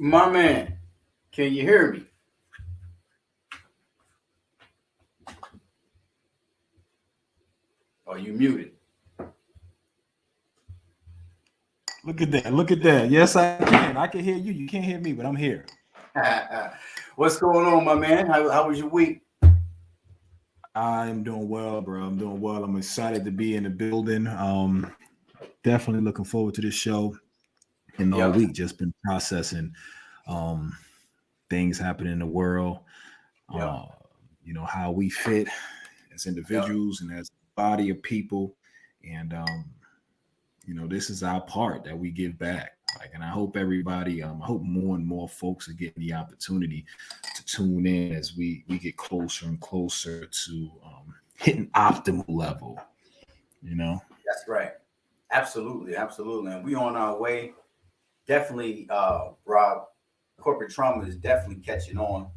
My man, can you hear me? Are you muted? Look at that. Look at that. Yes, I can. I can hear you. You can't hear me, but I'm here. What's going on, my man? How was your week? I'm doing well, bro. I'm doing well. I'm excited to be in the building. Definitely looking forward to this show. And all Yep. week, just been processing um, things happening in the world. Yep. Uh, how we fit as Yep. individuals and as a body of people. And this is our part that we give back. Like, and I hope everybody, I hope more and more folks are getting the opportunity to tune in as we get closer and closer to hitting optimal level. You know, That's right. Absolutely. Absolutely. And we on our way. Definitely, Rob, corporate trauma is definitely catching on.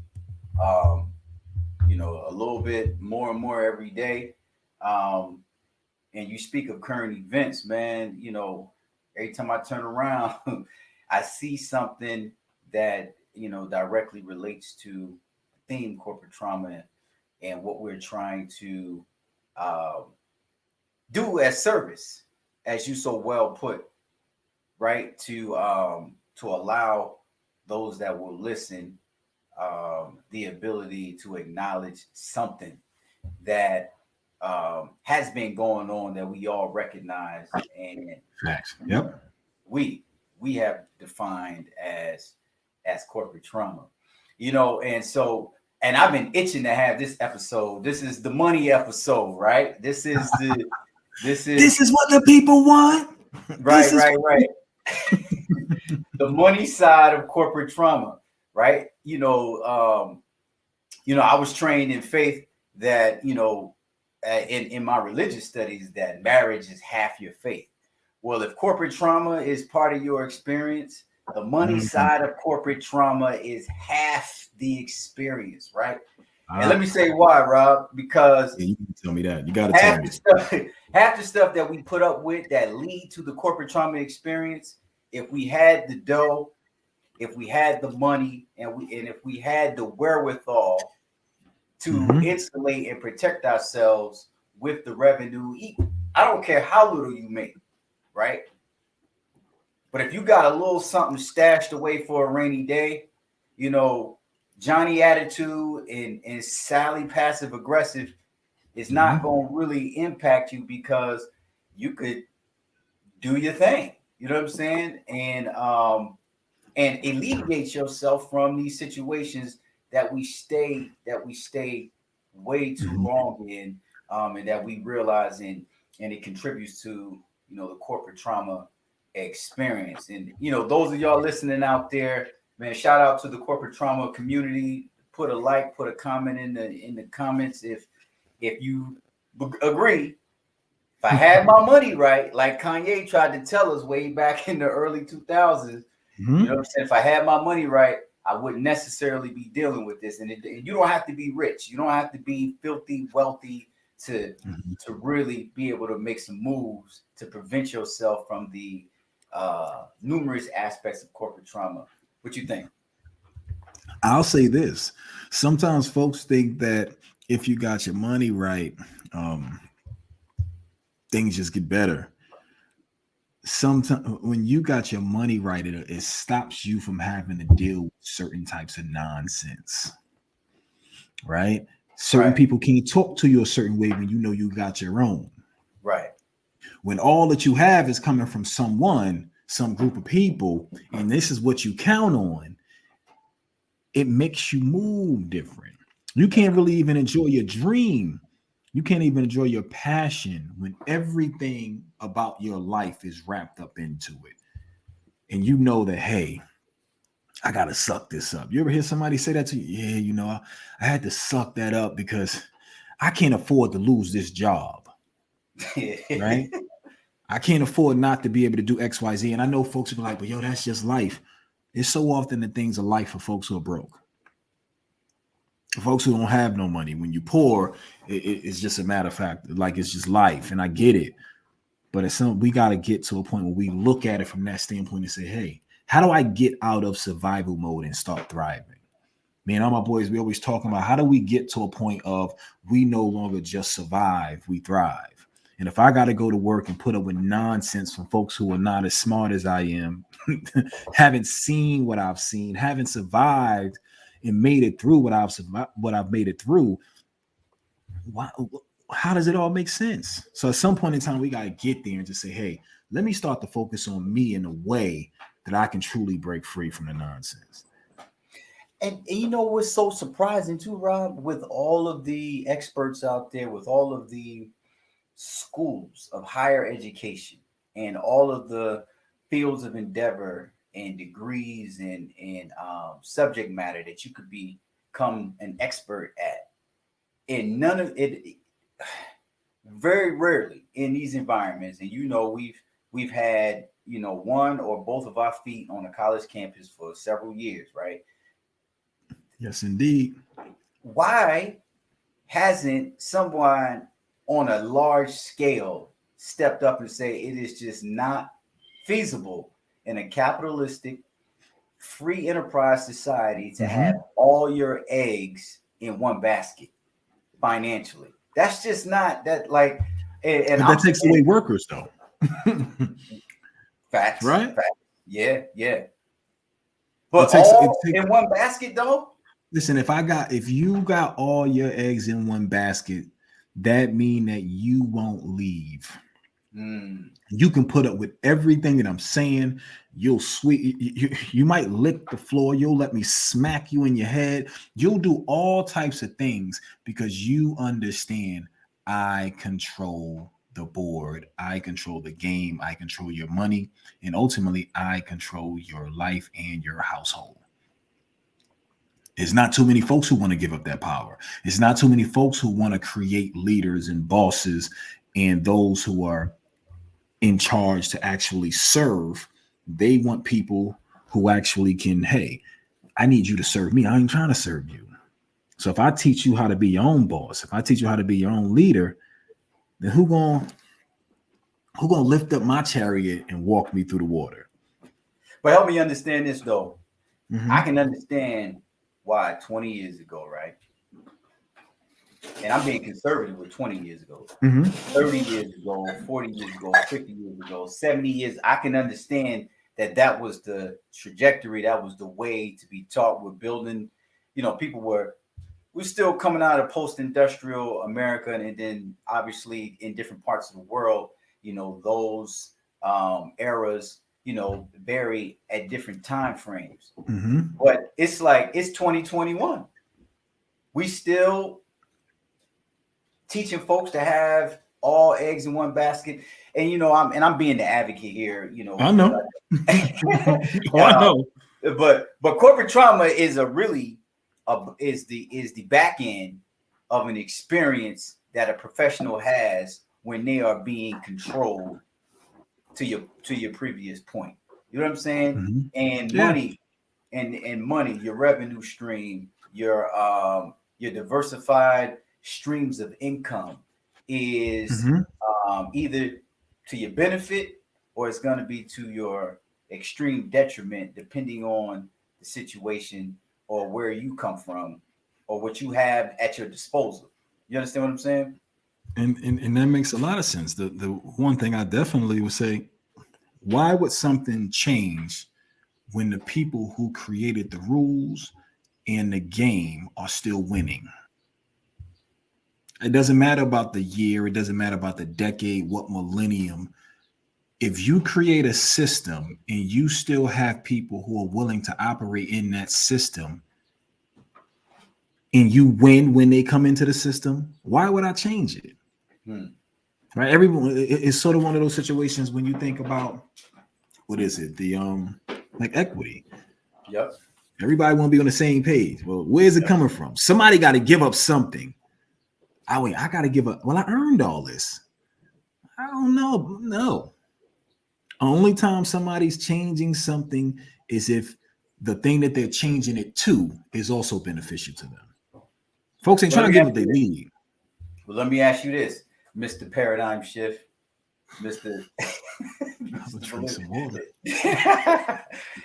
Um, a little bit more and more every day. Um, and you speak of current events, man, every time I turn around, I see something that, directly relates to theme corporate trauma and what we're trying to um, do as service, as you so well put, right? To allow those that will listen the ability to acknowledge something that has been going on that we all recognize and facts. Yep. we we have defined as corporate trauma, and so and I've been itching to have this episode. This is the money episode, right? This This is is what the people want. right, This is right, right. The money side of corporate trauma, right? I was trained in faith that in my religious studies that marriage is half your faith. Well, if corporate trauma is part of your experience, the money Mhm. side of corporate trauma is half the experience, right? And let Ah, me say why, Rob, because yeah, you can tell me that. You got to tell half me. the stuff, half the stuff that we put up with that lead to the corporate trauma experience, if we had the dough, if we had the money, and if we had the wherewithal to Hmm. insulate and protect ourselves with the revenue. I don't care how little you make, right? But if you got a little something stashed away for a rainy day, you know, Johnny attitude and Sally passive aggressive is not Hmm. going to really impact you because you could do your thing. You know what I'm saying? And alleviate yourself from these situations that we stay way too Hmm. long in, and that we realize and it contributes to the corporate trauma experience. And those of y'all listening out there, man, shout out to the corporate trauma community. Put a like, put a comment in the comments if you agree. If I had my money right, like Kanye tried to tell us way back in the early 2000s, you know what I'm saying? If I had my money right, I wouldn't necessarily be dealing with this. And you don't have to be rich. You don't have to be filthy wealthy to Hmm. to really be able to make some moves to prevent yourself from the numerous aspects of corporate trauma. What you think? I'll say this. Sometimes folks think that if you got your money right, um, things just get better. Sometimes when you got your money right, it stops you from having to deal with certain types of nonsense, right? Certain Right, people can't talk to you a certain way when you know you got your own. right, When all that you have is coming from someone, some group of people, and this is what you count on, it makes you move different. You that's can't really even enjoy your dream. You can't even enjoy your passion when everything about your life is wrapped up into it. And you know that, hey, I got to suck this up. You ever hear somebody say that to you? Yeah, I had to suck that up because I can't afford to lose this job, right? correct. I can't afford not to be able to do XYZ. And I know folks will be like, but yo, that's just life. It's so often the things of life for folks who are broke. Folks who don't have no money. When you're poor, it's just a matter of fact, like it's just life. And I get it. But it's we got to get to a point where we look at it from that standpoint and say, hey, How do I get out of survival mode and start thriving? Me and all my boys, we always talking about how do we get to a point of we no longer just survive, we thrive. And if I got to go to work and put up with nonsense from folks who are not as smart as I am, haven't seen what I've seen, haven't survived and made it through what I've made it through, why, how does it all make sense? So at some point in time, we got to get there and just say, hey, let me start to focus on me in a way that I can truly break free from the nonsense. And you know what's so surprising too, Rob, with all of the experts out there, with all of the schools of higher education and all of the fields of endeavor and degrees and subject matter that you could become an expert at, and none of it, very rarely in these environments, and you know we've had, you know, one or both of our feet on a college campus for several years, right? Yes, indeed. Why hasn't someone on a large scale stepped up and say it is just not feasible in a capitalistic free enterprise society to have all your eggs in one basket financially? That's just not that, like, and but that takes away workers though. Facts, right? Facts. Yeah. But all in one basket though. Listen, if you got all your eggs in one basket, that mean that you won't leave. You can put up with everything that I'm saying. You'll you might lick the floor. You'll let me smack you in your head. You'll do all types of things because you understand I control the board. I control the game. I control your money. And ultimately, I control your life and your household. It's not too many folks who want to give up that power. It's not too many folks who want to create leaders and bosses and those who are in charge to actually serve. They want people who actually can, hey, I need you to serve me. I ain't trying to serve you. So if I teach you how to be your own boss, if I teach you how to be your own leader, then who gonna lift up my chariot and walk me through the water? But help me understand this though. I can understand why 20 years ago, right? And I'm being conservative with 20 years ago, 30 years ago, 40 years ago, 50 years ago, 70 years. I can understand that was the trajectory. That was the way to be taught. We're building, you know, we're still coming out of post-industrial America. And then obviously in different parts of the world, you know, those eras, you know, vary at different time frames. But it's like, it's 2021. We still teaching folks to have all eggs in one basket. And, you know, I'm being the advocate here, you know. I know. I know. But corporate trauma is is the back end of an experience that a professional has when they are being controlled, to your previous point. You know what I'm saying? And money and money, your revenue stream, your diversified streams of income is either to your benefit or it's going to be to your extreme detriment, depending on the situation or where you come from or what you have at your disposal. You understand what I'm saying? And that makes a lot of sense. The one thing I definitely would say, why would something change when the people who created the rules and the game are still winning? It doesn't matter about the year. It doesn't matter about the decade, what millennium. If you create a system and you still have people who are willing to operate in that system and you win when they come into the system, why would I change it? Right? Everyone, it's sort of one of those situations when you think about, what is it? The like equity. Yep. Everybody want to be on the same page. Well, where's it coming from? Somebody got to give up something. I got to give up. Well, I earned all this. I don't know. No. Only time somebody's changing something is if the thing that they're changing it to is also beneficial to them. Folks ain't trying to give what they need. Well, let me ask you this, Mr. Paradigm Shift. Mr. I'm gonna drink some water.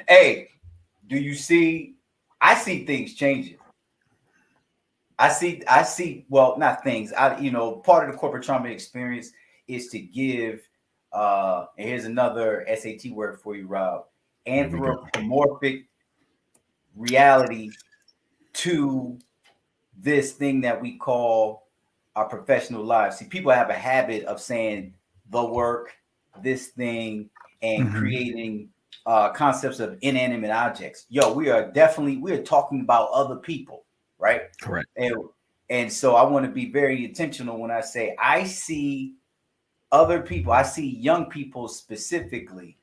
Hey, do you see? I see things changing. Well, not things. Part of the corporate trauma experience is to give and here's another SAT word for you, Rob. Here we go. Anthropomorphic reality to this thing that we call our professional lives. See, people have a habit of saying the work, this thing, and creating concepts of inanimate objects. Yo, we are talking about other people, right? Correct. And so I want to be very intentional when I say I see other people. I see young people specifically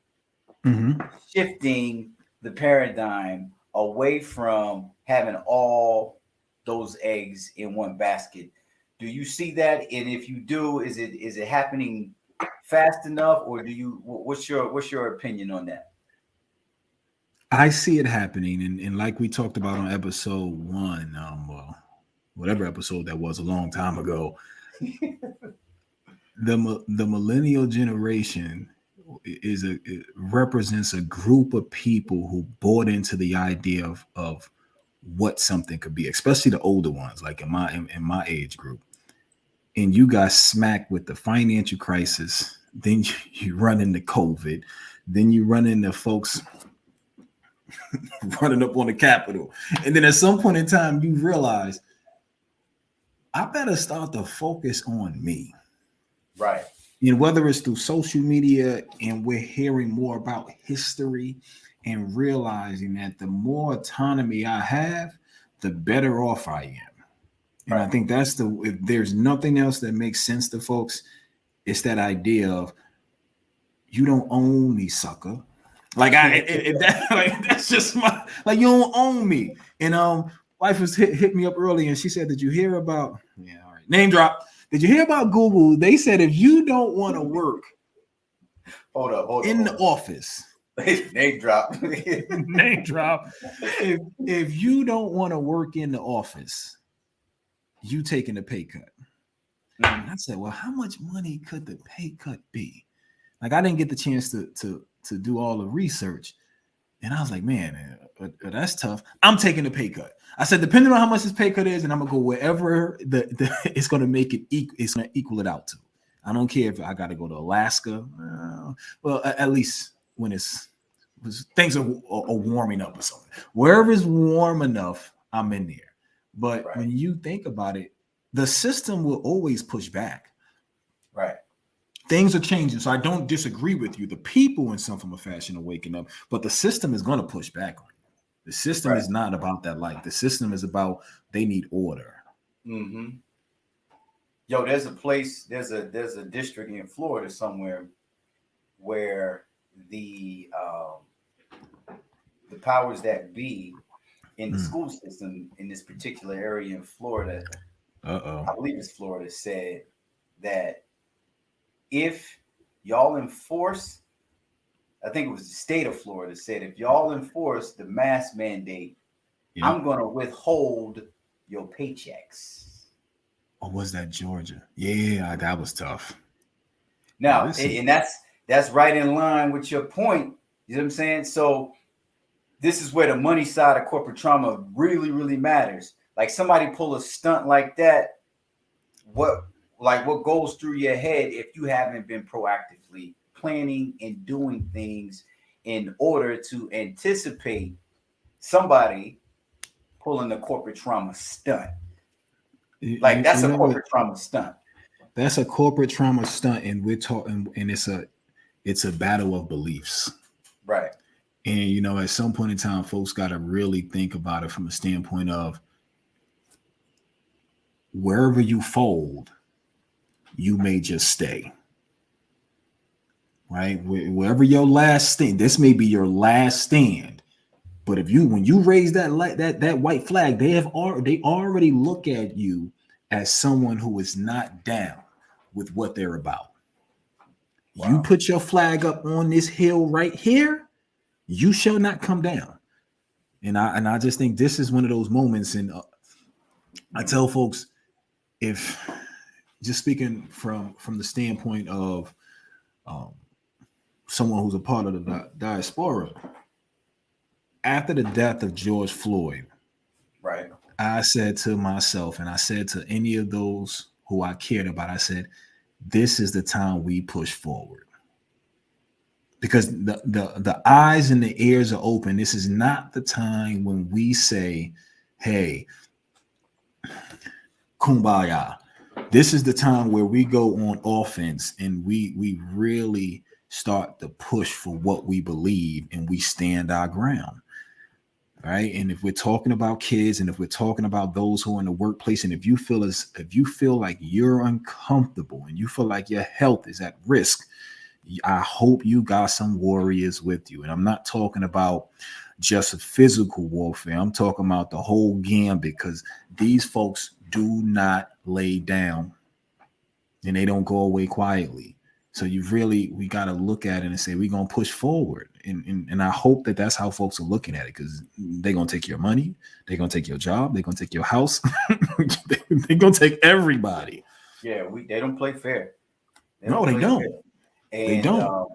shifting the paradigm away from having all those eggs in one basket. Do you see that? And if you do, is it happening fast enough, or what's your opinion on that? I see it happening, and like we talked about on episode 1, whatever episode that was a long time ago, the millennial generation it represents a group of people who bought into the idea of what something could be, especially the older ones, like in my age group. And you got smacked with the financial crisis. Then you run into COVID. Then you run into folks running up on the Capitol. And then at some point in time, you realize, I better start to focus on me. Right. And whether it's through social media and we're hearing more about history and realizing that the more autonomy I have, the better off I am. And I think that's if there's nothing else that makes sense to folks, it's that idea of you don't own me, sucker. Like that's just you don't own me. And wife was hit me up early and she said, did you hear about all right, name drop? Did you hear about Google? They said if you don't want to work in the office. Name drop. Name drop. If you don't want to work in the office, you taking a pay cut. And I said, well, how much money could the pay cut be? Like, I didn't get the chance to do all the research. And I was like, man, that's tough. I'm taking a pay cut. I said, depending on how much this pay cut is, and I'm gonna go wherever it's gonna make it it's gonna equal it out to. I don't care if I got to go to Alaska. Well, at least when things are warming up or something. Wherever it's warm enough, I'm in there. But when you think about it, the system will always push back. Right. Things are changing. So I don't disagree with you. The people in some form of fashion are waking up, but the system is going to push back on you. The system is not about that light. The system is about they need order. Mm-hmm. Yo, there's a district in Florida somewhere where the powers that be in the school system in this particular area in Florida, I believe it's Florida, said that if y'all enforce, I think it was the state of Florida said, if y'all enforce the mask mandate, I'm going to withhold your paychecks. Or was that Georgia? Yeah, that was tough. Now, and that's right in line with your point. You know what I'm saying? So this is where the money side of corporate trauma really, really matters. Like, somebody pull a stunt like that, what goes through your head if you haven't been proactively planning and doing things in order to anticipate somebody pulling a corporate trauma stunt? Like, that's a corporate trauma stunt. That's a corporate trauma stunt, and we're talking, and it's a battle of beliefs. Right. And at some point in time, folks got to really think about it from a standpoint of wherever you fold, you may just stay. Right? Wherever your last stand, this may be your last stand. But when you raise that white flag, they already look at you as someone who is not down with what they're about. Wow. You put your flag up on this hill right here, you shall not come down. And I just think this is one of those moments. And I tell folks, if just speaking from the standpoint of um, someone who's a part of the diaspora. After the death of George Floyd, Right. I said to myself, and I said to any of those who I cared about, I said, this is the time we push forward. Because the eyes and the ears are open. This is not the time when we say, hey, kumbaya. This is the time where we go on offense and we really start to push for what we believe and we stand our ground. Right. And if we're talking about kids and if we're talking about those who are in the workplace, and if you feel like you're uncomfortable and you feel like your health is at risk, I hope you got some warriors with you. And I'm not talking about just a physical warfare. I'm talking about the whole gambit, because these folks do not lay down and they don't go away quietly. So we got to look at it and say, we're going to push forward. And I hope that that's how folks are looking at it, because they're going to take your money. They're going to take your job. They're going to take your house. They're going to take everybody. Yeah, they don't play fair. They don't. Fair. And they don't.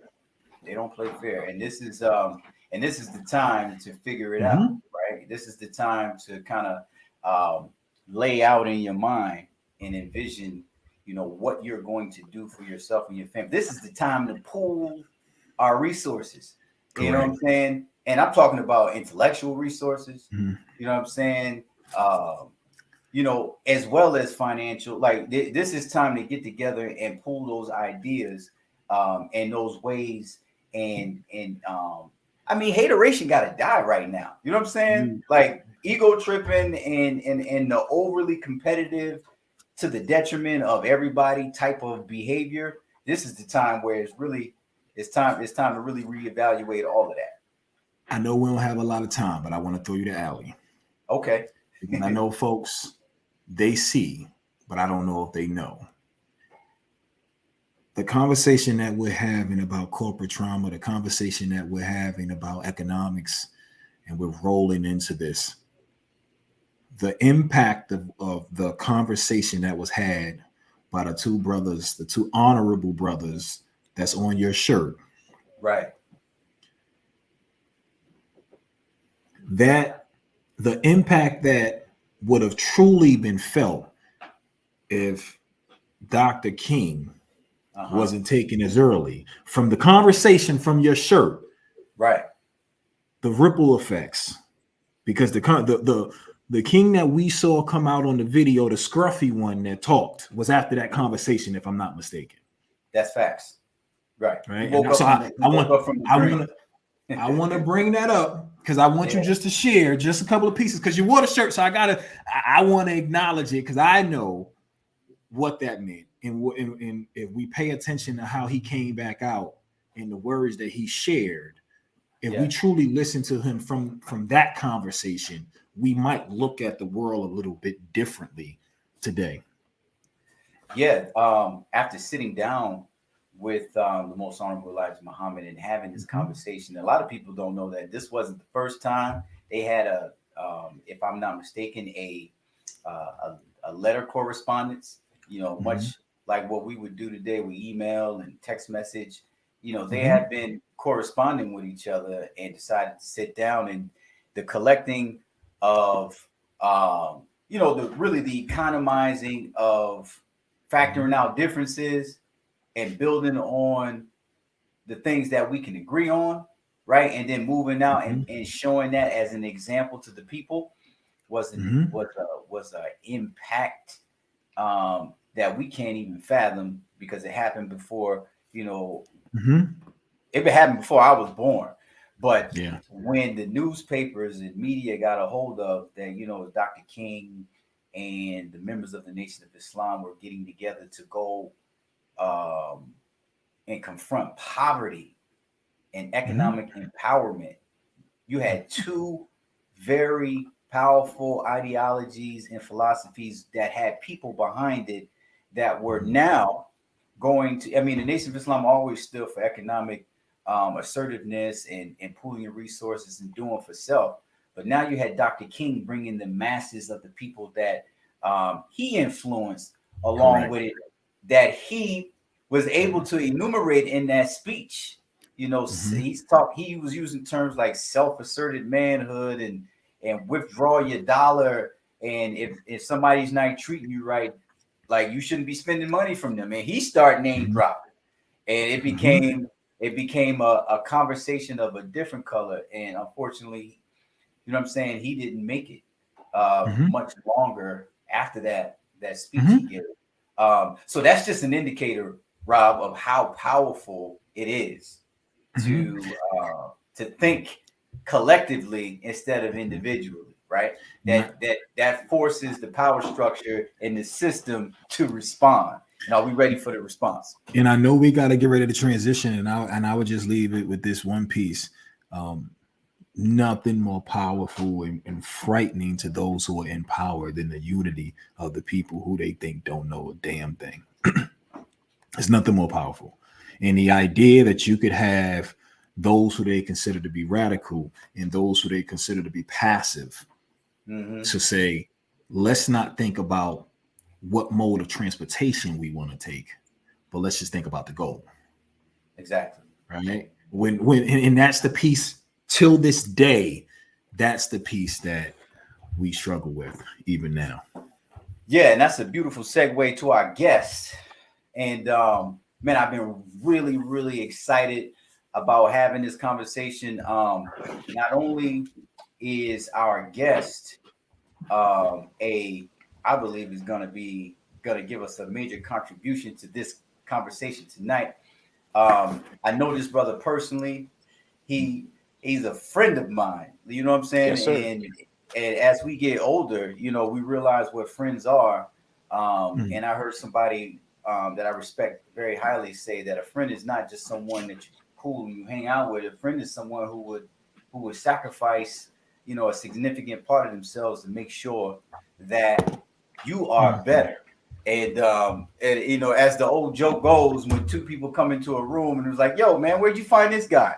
They don't play fair. And this is the time to figure it out, right? This is the time to kind of lay out in your mind and envision, what you're going to do for yourself and your family. This is the time to pool our resources. Correct. You know what I'm saying? And I'm talking about intellectual resources. Mm-hmm. You know what I'm saying? As well as financial. Like this is time to get together and pool those ideas and those ways. And I mean, hateration got to die right now. You know what I'm saying? Mm-hmm. Like ego tripping and the overly competitive to the detriment of everybody type of behavior. This is the time where it's time to really reevaluate all of that. I know we don't have a lot of time, but I want to throw you the alley. Okay. And I know folks, they see, but I don't know if they know. The conversation that we're having about corporate trauma, the conversation that we're having about economics, and we're rolling into this, the impact of the conversation that was had by the two brothers, the two honorable brothers that's on your shirt. Right. That the impact that would have truly been felt if Dr. King wasn't taken as early from the conversation from your shirt. Right. The ripple effects, because the King that we saw come out on the video, the scruffy one that talked, was after that conversation, if I'm not mistaken. That's facts. Right. Right. So I want to bring that up because I want you just to share just a couple of pieces, because you wore the shirt. So I want to acknowledge it, because I know what that meant. And if we pay attention to how he came back out and the words that he shared, if we truly listen to him from that conversation, we might look at the world a little bit differently today. Yeah. After sitting down with the most honorable Elijah Muhammad and having this conversation, a lot of people don't know that this wasn't the first time they had if I'm not mistaken, a letter correspondence, much like what we would do today with email and text message. They had been corresponding with each other and decided to sit down, and the collecting of the economizing of factoring out differences and building on the things that we can agree on, right? And then moving out and showing that as an example to the people was an impact that we can't even fathom, because it happened before, it happened before I was born. But when the newspapers and media got a hold of that, Dr. King and the members of the Nation of Islam were getting together to go and confront poverty and economic empowerment. You had two very powerful ideologies and philosophies that had people behind it that were now going to, the Nation of Islam always stood for economic assertiveness and pooling your resources and doing for self. But now you had Dr. King bringing the masses of the people that he influenced along with it, that he was able to enumerate in that speech. You know, he was using terms like self-asserted manhood and withdraw your dollar. And if somebody's not treating you right, like you shouldn't be spending money from them. And he started name dropping, and it became a conversation of a different color. And unfortunately, you know what I'm saying, he didn't make it much longer after that speech he gave. So that's just an indicator, Rob, of how powerful it is to think collectively instead of individually, right? That forces the power structure in the system to respond. And are we ready for the response? And I know we got to get ready to transition, and I would just leave it with this one piece. Nothing more powerful and frightening to those who are in power than the unity of the people who they think don't know a damn thing. It's nothing more powerful. And the idea that you could have those who they consider to be radical and those who they consider to be passive to say, let's not think about what mode of transportation we want to take, but let's just think about the goal. Exactly. Right. And that's the piece till this day. That's the piece that we struggle with even now. Yeah, and that's a beautiful segue to our guest. And man, I've been really, really excited about having this conversation. Not only is our guest I believe is gonna give us a major contribution to this conversation tonight. I know this brother personally. He's a friend of mine. You know what I'm saying? Yes, and as we get older, you know, we realize what friends are. And I heard somebody that I respect very highly say that a friend is not just someone that you cool and you hang out with. A friend is someone who would sacrifice, you know, a significant part of themselves to make sure that you are better. And you know, as the old joke goes, when two people come into a room and it was like, "Yo, man, where'd you find this guy?"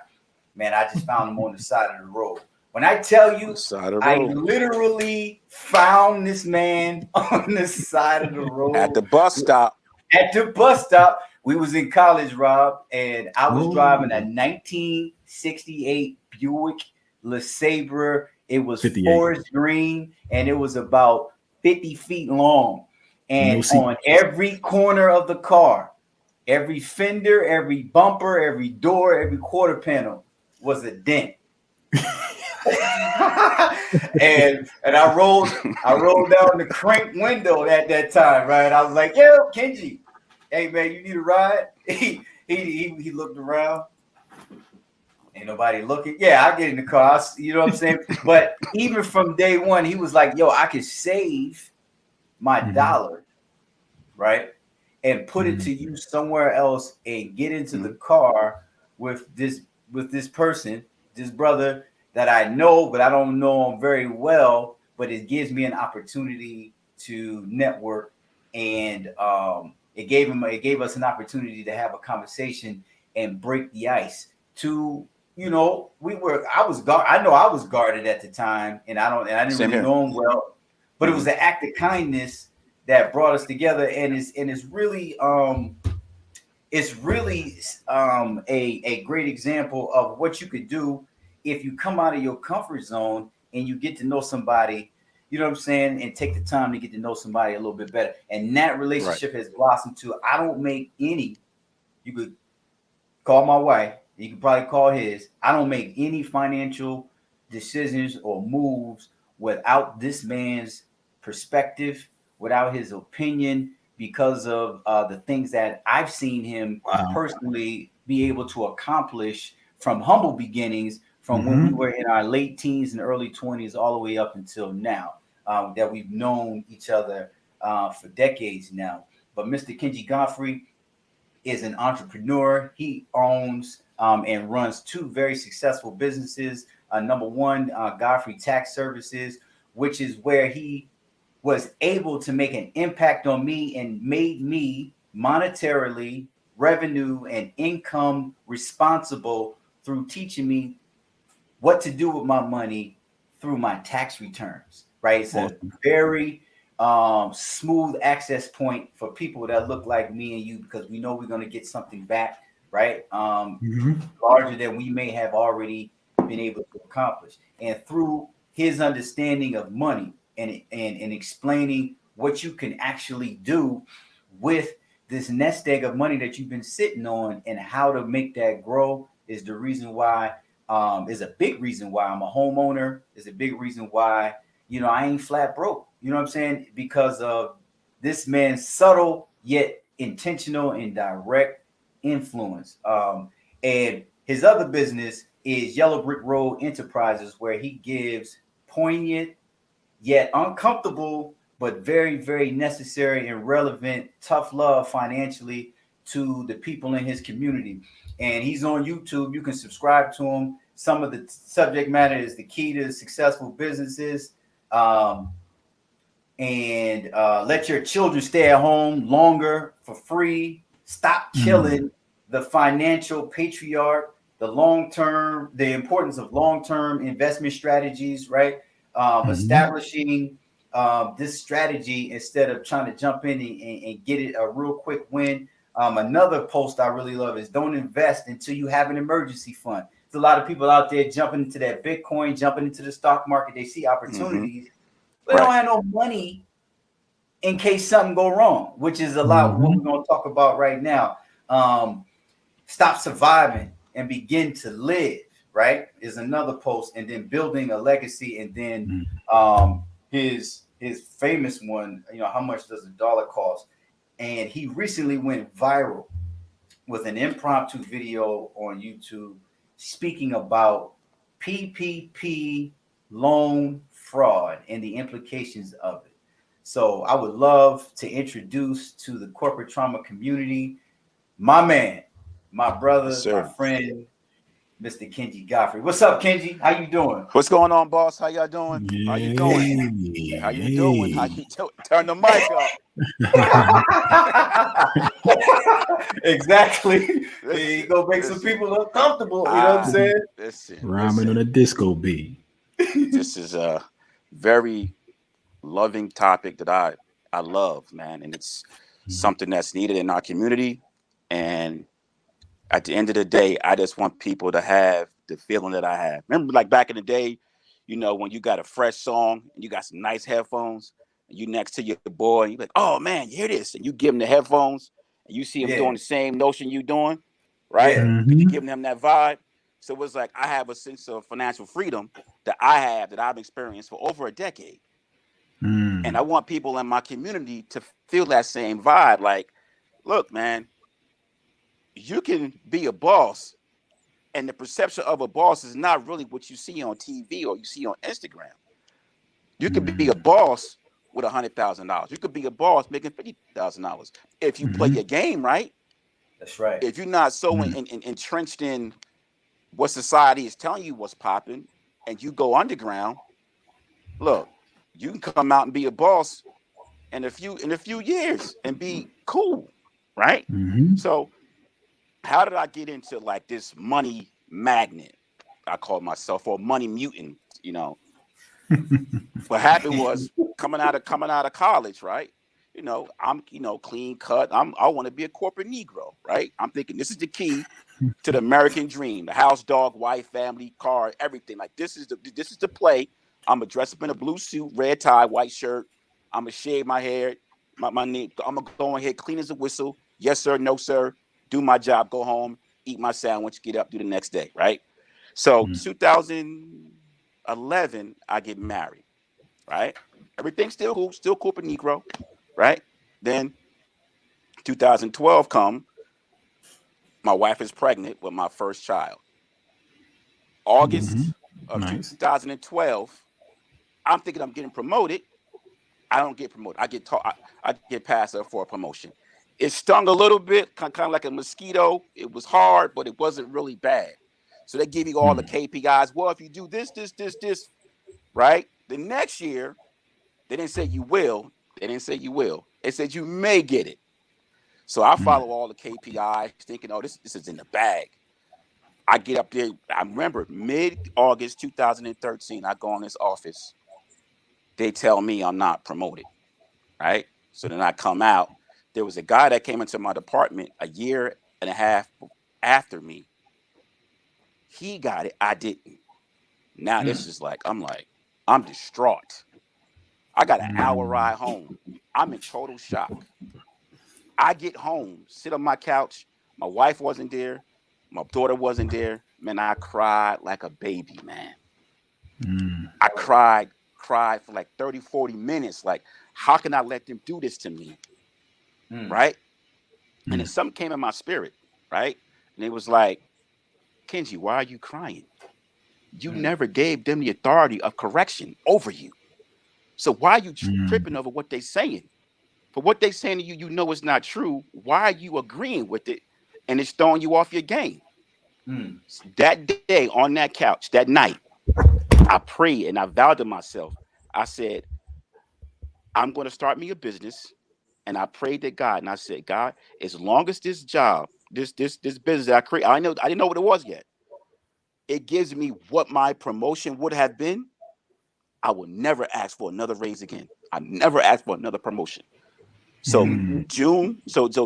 Man, I just found him on the side of the road. When I tell you, I literally found this man on the side of the road at the bus stop. At the bus stop. We was in college, Rob, and I was driving a 1968 Buick LeSabre. It was 58. forest green, and it was about 50 feet long. And on every corner of the car, every fender, every bumper, every door, every quarter panel was a dent. and I rolled down the crank window at that time, right? I was like, "Yo, Kenji, hey man, you need a ride?" He looked around. Ain't nobody looking. Yeah, I get in the car. You know what I'm saying? But even from day one, he was like, "Yo, I could save my dollar, right, and put it to use somewhere else and get into the car with this person, this brother that I know, but I don't know him very well. But it gives me an opportunity to network, and it gave us an opportunity to have a conversation and break the ice. To you know, I was guarded at the time, and I didn't really know him well, but it was an act of kindness that brought us together, and it's really a great example of what you could do if you come out of your comfort zone and you get to know somebody, you know what I'm saying, and take the time to get to know somebody a little bit better. And that relationship has blossomed to, I don't make any, you could call my wife, you could probably call his, I don't make any financial decisions or moves without this man's perspective, without his opinion, because of the things that I've seen him personally be able to accomplish from humble beginnings, from when we were in our late teens and early 20s all the way up until now, that we've known each other for decades now. But Mr. Kenji Godfrey is an entrepreneur. He owns and runs two very successful businesses. Number one, Godfrey Tax Services, which is where he was able to make an impact on me and made me monetarily, revenue, and income responsible through teaching me what to do with my money through my tax returns, right? It's a very smooth access point for people that look like me and you, because we know we're going to get something back, right? Larger than we may have already been able to accomplish. And through his understanding of money and explaining what you can actually do with this nest egg of money that you've been sitting on and how to make that grow is the reason why, is a big reason why I'm a homeowner, is a big reason why, I ain't flat broke. You know what I'm saying? Because of this man's subtle yet intentional and direct influence. And his other business is Yellow Brick Road Enterprises, where he gives poignant yet uncomfortable, but very, very necessary and relevant, tough love financially to the people in his community. And he's on YouTube. You can subscribe to him. Some of the subject matter is the key to successful businesses. And let your children stay at home longer for free. Stop killing the financial patriarch, the importance of long-term investment strategies, right? Establishing this strategy instead of trying to jump in and get it a real quick win. Another post I really love is don't invest until you have an emergency fund. There's a lot of people out there jumping into that Bitcoin, jumping into the stock market. They see opportunities. They don't have no money in case something go wrong, which is a lot of what we're going to talk about right now. Stop surviving and begin to live, right, is another post. And then building a legacy. And then his famous one, how much does a dollar cost? And he recently went viral with an impromptu video on YouTube speaking about PPP loan fraud and the implications of it. So I would love to introduce to the corporate trauma community my man, my brother, my friend, Mr. Kenji Godfrey. What's up, Kenji? How you doing? What's going on, boss? How y'all doing? How you doing? How you doing? How you doing? Turn the mic up. Exactly. You go make some people uncomfortable. You know what I'm saying? Rhyming on a disco beat. This is a very loving topic that I love, man, and it's something that's needed in our community. And at the end of the day, I just want people to have the feeling that I have. Remember, like back in the day, when you got a fresh song and you got some nice headphones, and you next to your boy, and you're like, "Oh man, you hear this?" And you give him the headphones, and you see him doing the same notion you doing, right? You're giving him that vibe. So it's like I have a sense of financial freedom that I've experienced for over a decade. And I want people in my community to feel that same vibe. Like, look, man, you can be a boss, and the perception of a boss is not really what you see on TV or you see on Instagram. You could be a boss with $100,000. You could be a boss making $50,000 if you play your game right. That's right. If you're not so entrenched in what society is telling you what's popping, and you go underground, look, you can come out and be a boss in a few years and be cool, right? So how did I get into like this money magnet, I call myself, or money mutant? What happened was coming out of college, right? I'm clean cut. I want to be a corporate Negro, right? I'm thinking this is the key to the American dream: the house, dog, wife, family, car, everything. Like this is the play. I'm gonna dress up in a blue suit, red tie, white shirt. I'm gonna shave my hair, my name. I'm gonna go in here clean as a whistle. Yes sir, no sir. Do my job, go home, eat my sandwich, get up, do the next day, right? So 2011, I get married, right? Everything's still cool, still corporate Negro, right? Then 2012 come, my wife is pregnant with my first child. August of 2012, I'm thinking I'm getting promoted. I don't get promoted. I get passed up for a promotion. It stung a little bit, kind of like a mosquito. It was hard, but it wasn't really bad. So they give you all the KPIs. Well, if you do this, right? The next year, they didn't say you will. They said you may get it. So I follow all the KPIs, thinking, oh, this is in the bag. I get up there. I remember mid-August 2013, I go in this office. They tell me I'm not promoted. right? So then I come out. There was a guy that came into my department a year and a half after me. He got it. I didn't. Now this is like, I'm distraught. I got an hour ride home. I'm in total shock. I get home, sit on my couch. My wife wasn't there. My daughter wasn't there. Man, I cried like a baby, man. I cried for like 30, 40 minutes. Like, how can I let them do this to me? Right? And then something came in my spirit, right? And it was like, Kenji, why are you crying? You never gave them the authority of correction over you. So why are you tripping over what they're saying? For what they're saying to you, you know it's not true. Why are you agreeing with it? And it's throwing you off your game. That day on that couch, that night, I prayed and I vowed to myself. I said, I'm going to start me a business. And I prayed to God and I said, God, as long as this job, this business that I create, I didn't know what it was yet. It gives me what my promotion would have been. I will never ask for another raise again. I never ask for another promotion. So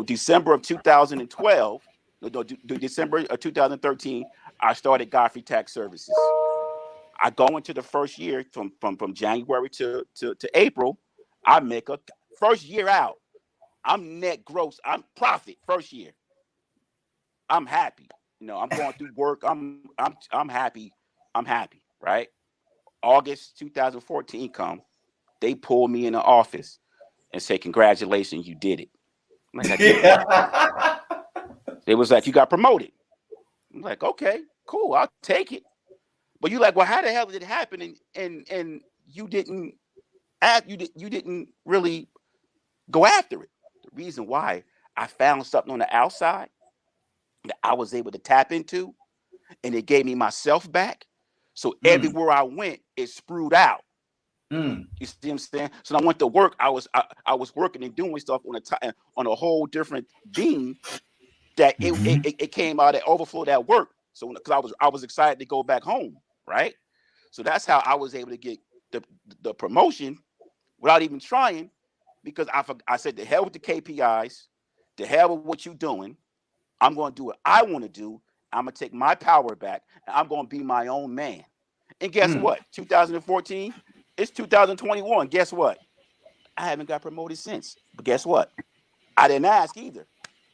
December of 2012, December of 2013, I started Godfrey Tax Services. I go into the first year from January to April. I make a first year out. I'm net gross. I'm profit first year. I'm happy. I'm going through work. I'm happy. I'm happy. Right. August 2014 come. They pull me in the office and say, congratulations, you did it. I'm like, it was like, you got promoted. I'm like, okay, cool, I'll take it. But you like, well, how the hell did it happen? And you didn't you didn't really go after it. The reason why, I found something on the outside that I was able to tap into, and it gave me myself back. So everywhere I went, it sprued out. You see what I'm saying? So I went to work. I was working and doing stuff on a whole different beam that it came out, that overflow that work. So because I was excited to go back home, right? So that's how I was able to get the promotion without even trying, because I said, to hell with the KPIs, to hell with what you're doing. I'm going to do what I want to do. I'm going to take my power back, and I'm going to be my own man. And guess what? 2014, it's 2021. Guess what? I haven't got promoted since. But guess what? I didn't ask either.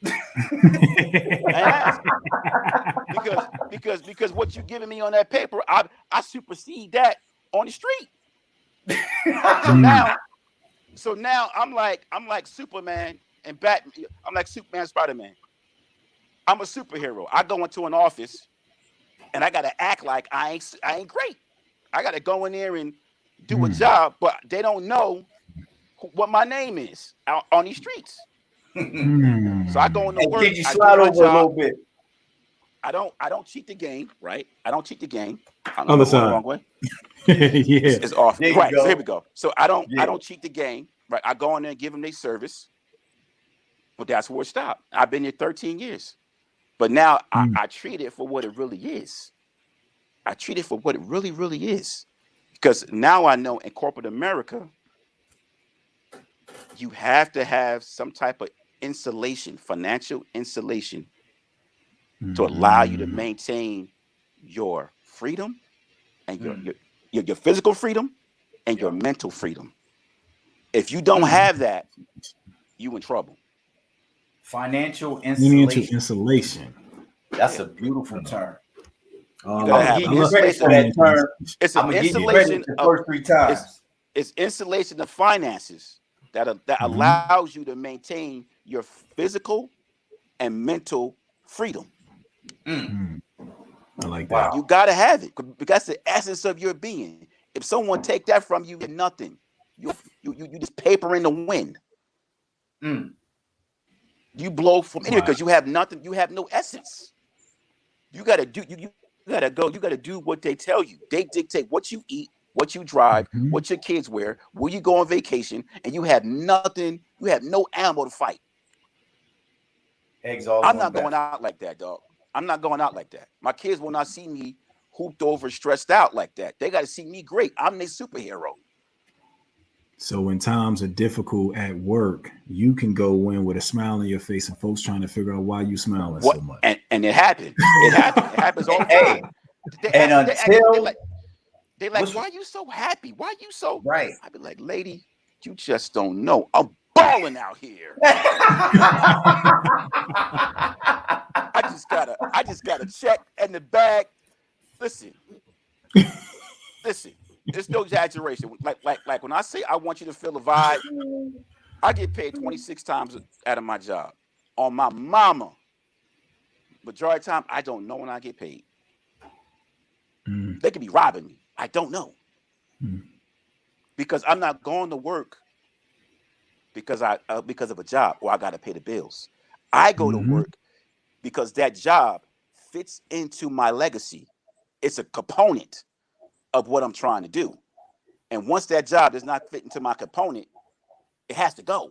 I didn't ask. Because what you giving me on that paper, I supersede that on the street. So now I'm like Superman and Batman. I'm like Superman, Spider-Man. I'm a superhero. I go into an office and I gotta act like I ain't great. I gotta go in there and do a job, but they don't know what my name is out on these streets. So I go into work. Can you slide over a little bit? I don't cheat the game, right? I don't cheat the game. I'm On the going the side. wrong way. Yeah. It's off. There you Right. go. So here we go. So I don't cheat the game. Right. I go in there and give them their service. But that's where it stopped. I've been here 13 years. But now I treat it for what it really is. I treat it for what it really, really is. Because now I know in corporate America, you have to have some type of insulation, financial insulation, to allow you to maintain your freedom and your physical freedom and your mental freedom. If you don't have that, you in trouble. Financial Leaning into insulation. insulation. That's a beautiful term. You gotta have I'm gonna give you credit for that term. It's I'm an gonna give you insulation credit the first 3 times. It's insulation of finances that allows you to maintain your physical and mental freedom. I like that. Wow. You gotta have it, because that's the essence of your being. If someone take that from you, you're nothing. You just paper in the wind. You blow from anywhere because you have nothing. You have no essence. You gotta do. You gotta go. You gotta do what they tell you. They dictate what you eat, what you drive, what your kids wear, where you go on vacation, and you have nothing. You have no ammo to fight. I'm not going out like that, dog. I'm not going out like that. My kids will not see me hooped over, stressed out like that. They got to see me great. I'm their superhero. So when times are difficult at work, you can go in with a smile on your face and folks trying to figure out why you smiling What? so much. And it happened. It happened. It happens all the Hey, time. They and ask, until they like, what's why you so happy? Why you so? right. I be like, lady, you just don't know. I'm balling out here. I just got a check in the bag. Listen. It's no exaggeration. Like when I say I want you to feel the vibe, I get paid 26 times out of my job. On my mama. Majority of the time, I don't know when I get paid. They could be robbing me. I don't know. Because I'm not going to work because of a job or I got to pay the bills. I go to work because that job fits into my legacy. It's a component of what I'm trying to do. And once that job does not fit into my component, it has to go.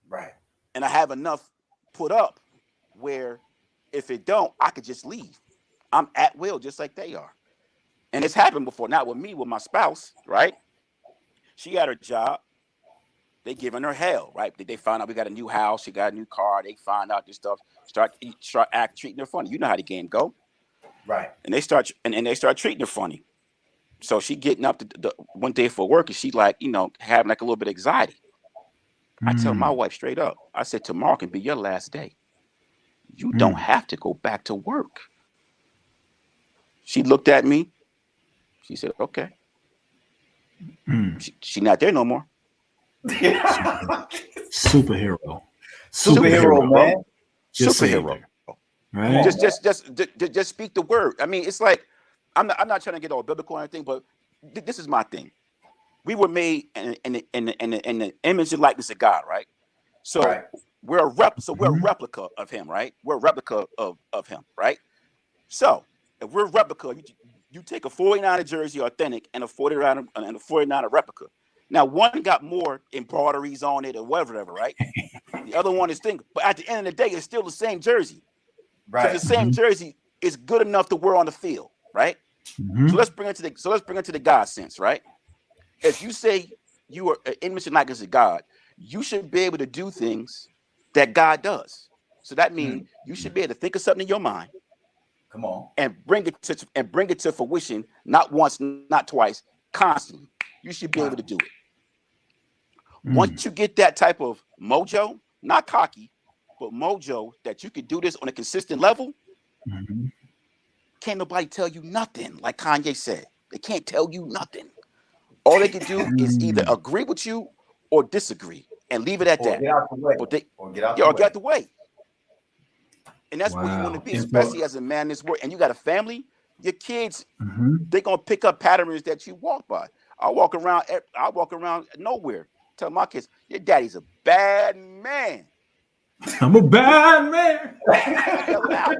Right. And I have enough put up where if it don't, I could just leave. I'm at will, just like they are. And it's happened before, not with me, with my spouse, right? She got her job. They giving her hell, right? They find out we got a new house, she got a new car. They find out this stuff, start treating her funny. You know how the game go. Right. And they start treating her funny. So she getting up the one day for work and she like, having like a little bit of anxiety. I tell my wife straight up, I said, tomorrow can be your last day. You don't have to go back to work. She looked at me. She said, okay. She not there no more. Superhero, man. Just Superhero. Right? Just speak the word. I mean, it's like I'm not trying to get all biblical or anything, but this is my thing. We were made in the image and likeness of God, right? So right. we're a replica of him, right? We're a replica of him, right? So if we're a replica, you take a 49er jersey authentic and a 49er replica. Now one got more embroideries on it or whatever, right? The other one is thing, but at the end of the day, it's still the same jersey. Right. Because the same jersey is good enough to wear on the field, right? So let's bring it to the God sense, right? If you say you are an image and likeness of God, you should be able to do things that God does. So that means you should be able to think of something in your mind. Come on. And bring it to fruition, not once, not twice, constantly. You should be able to do it. Once you get that type of mojo, not cocky, but mojo that you can do this on a consistent level, can't nobody tell you nothing. Like Kanye said, they can't tell you nothing. All they can do is either agree with you or disagree and leave it at that. Get out the way. Or get out the way. And that's where you want to be, especially as a man in this world. And you got a family, your kids, they're gonna pick up patterns that you walk by. I walk around nowhere. Tell my kids, your daddy's a bad man. I'm a bad man. Yell it out.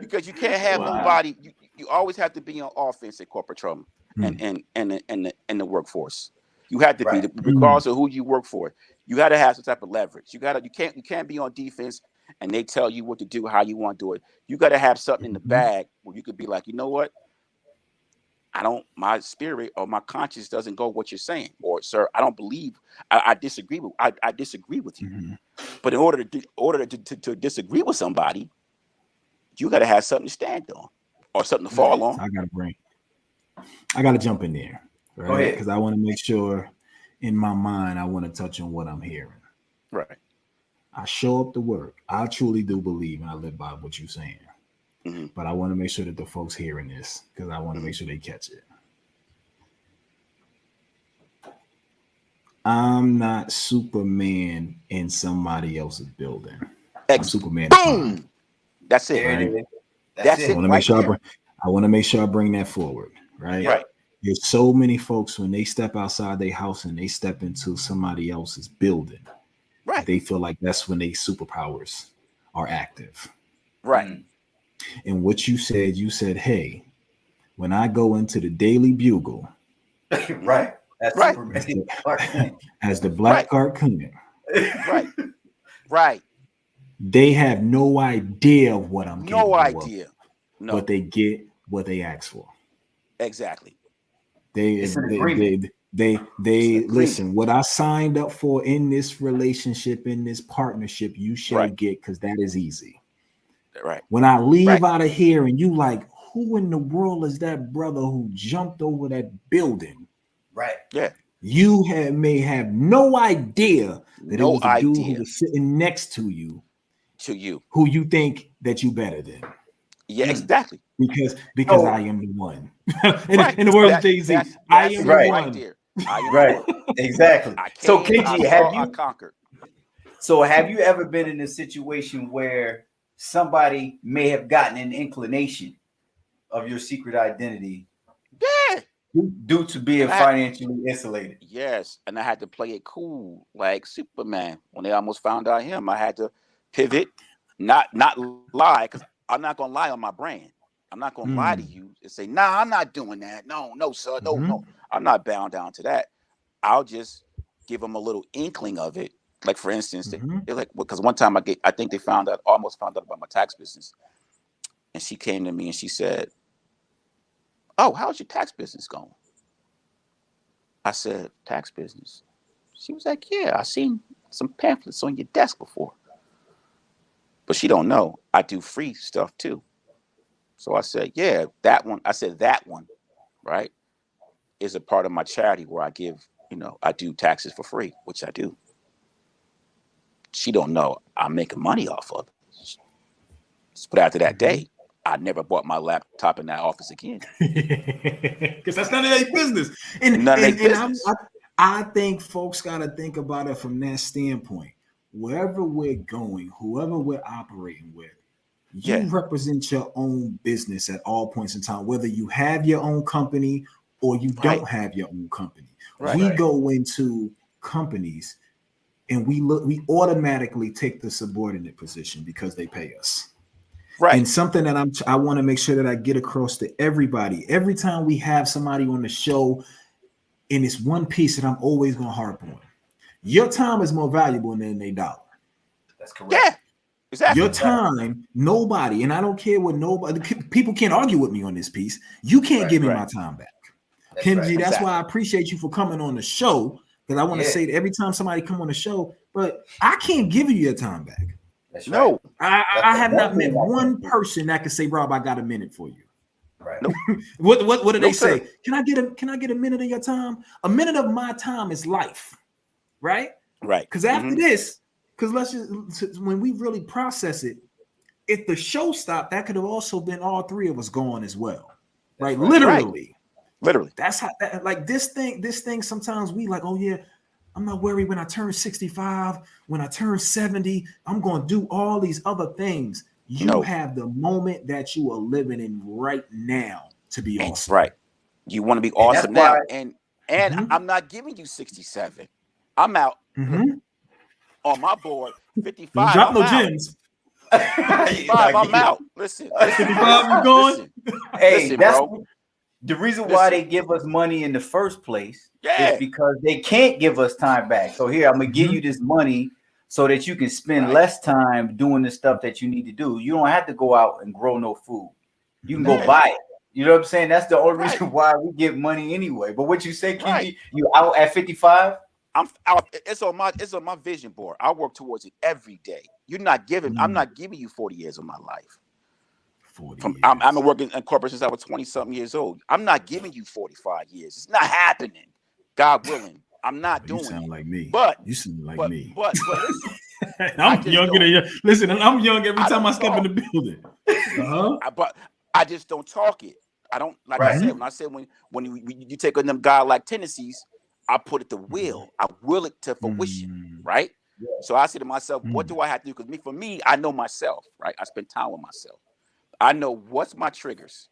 Because you can't have nobody. You always have to be on offense at corporate Trump and the workforce. You have to be, regardless of who you work for. You got to have some type of leverage. You can't be on defense and they tell you what to do, how you want to do it. You got to have something in the bag where you could be like, you know what? My spirit or my conscience doesn't go what you're saying, or sir, I don't believe. I disagree with. I disagree with you. But in order to disagree with somebody, you got to have something to stand on or something to fall on. I got to jump in there, Go ahead, because I want to make sure in my mind I want to touch on what I'm hearing. Right. I show up to work. I truly do believe, and I live by what you're saying. But I want to make sure that the folks hearing this, because I want to make sure they catch it. I'm not Superman in somebody else's building. I'm Superman. Boom. That's it. Right? That's it. I want to make sure I bring that forward. Right. Right. There's so many folks when they step outside their house and they step into somebody else's building. Right. They feel like that's when their superpowers are active. Right. And what you said, hey, when I go into the Daily Bugle, right, that's right, as the Black Clark Kent, right, they have no idea of what I'm getting. No idea. But they get what they ask for. Exactly. They They Agreement. listen, what I signed up for in this relationship, in this partnership, you shall Right. get, because that is easy. Right. When I leave Right. out of here and you like, who in the world is that brother who jumped over that building? Right. Yeah. You may have no idea that it No was the dude who idea was sitting next to you, to you. who you think that you better than. Yeah, Mm. exactly. Because So I am the one. Right. In the words of Jay-Z, I That's am it the Right. right one. there. I am the right, one. exactly. I So came, I Kenji, saw, I conquered. have you ever been in a situation where somebody may have gotten an inclination of your secret identity Yeah. due to being And I financially insulated? yes, and I had to play it cool like Superman. When they almost found out him, I had to pivot, not lie, because I'm not gonna lie on my brand. I'm not gonna lie to Mm. you and say, nah, I'm not doing that. No, no, sir. No, Mhm. no. I'm not bound down to that. I'll just give them a little inkling of it. Like for instance, Mhm. they're like, because one time I think they almost found out about my tax business. And she came to me and she said, oh, how's your tax business going? I said, tax business. She was like, yeah, I seen some pamphlets on your desk before. But she don't know I do free stuff too. So I said, yeah, that one. I said that one, right, is a part of my charity where I give, I do taxes for free, which I do. She don't know I'm making money off of it. But after that Mhm. day, I never bought my laptop in that office again. Because that's none of their business. And None of their and and business. I think folks got to think about it from that standpoint. Wherever we're going, whoever we're operating with, you Yeah, represent your own business at all points in time, whether you have your own company or you right, don't have your own company. right, We Right. go into companies and we automatically take the subordinate position because they pay us. right. And something that I want to make sure that I get across to everybody. Every time we have somebody on the show, and it's one piece that I'm always going to harp on. Your time is more valuable than a dollar. That's correct. Yeah, Your exactly. time, nobody, and I don't care what nobody, people can't argue with me on this piece. You can't Right. give me Right, my time back. That's right. Kenji, that's why I exactly. appreciate you for coming on the show. Because I want to Yeah. say that every time somebody come on the show, but I can't give you your time back. That's right. No, That's I the have one not met thing I one can't do. person that could say, Rob, I got a minute for you. Right. nope, What do no, they sir. say? Can I get a minute of your time? A minute of my time is life, right? Right. Because after Mm-hmm. this, because let's just when we really process it, if the show stopped, that could have also been all three of us gone as well, That's right? right. Right. Literally. Literally. That's how like this thing sometimes we like, oh yeah, I'm not worried when I turn 65, when I turn 70, I'm going to do all these other things. You No. have the moment that you are living in right now to be And awesome. right. You want to be And that's awesome why now. And Mhm. I'm not giving you 67. I'm out. Look, Mhm. on my board, Don't 55, drop I'm no out. gems. 55, I'm out. Listen, listen, 55, you going? hey, listen, that's bro. the reason why Listen. they give us money in the first place is Yeah. because they can't give us time back. So here, I'm gonna give you Mhm. this money so that you can spend Right. less time doing the stuff that you need to do. You don't have to go out and grow no food. You can go Mhm. Yeah. buy it. You know what I'm saying? That's the only Right. reason why we get money anyway. But what you say, Right. Kenji, you out at 55? I'm out. It's on my vision board. I work towards it every day. I'm Mm. not giving you 40 years of my life. 40 I'm years. working in corporate since I was 20 something years old. I'm not giving you 45 years. It's not happening. God willing, I'm not You doing sound it. like me. But You sound like but me. but listen, I I'm just younger don't than you. Listen, I'm young every I time I don't step in the talk. building. Listen, Uh-huh. but I just don't talk it. I don't like I Right. said Mm-hmm. when I said when you take on them godlike tendencies, I put it to Mm-hmm. will. I will it to fruition, right? Yeah. So I say to myself, what Mm-hmm. do I have to do? Because for me, I know myself, right? I spend time with myself. I know what's my triggers.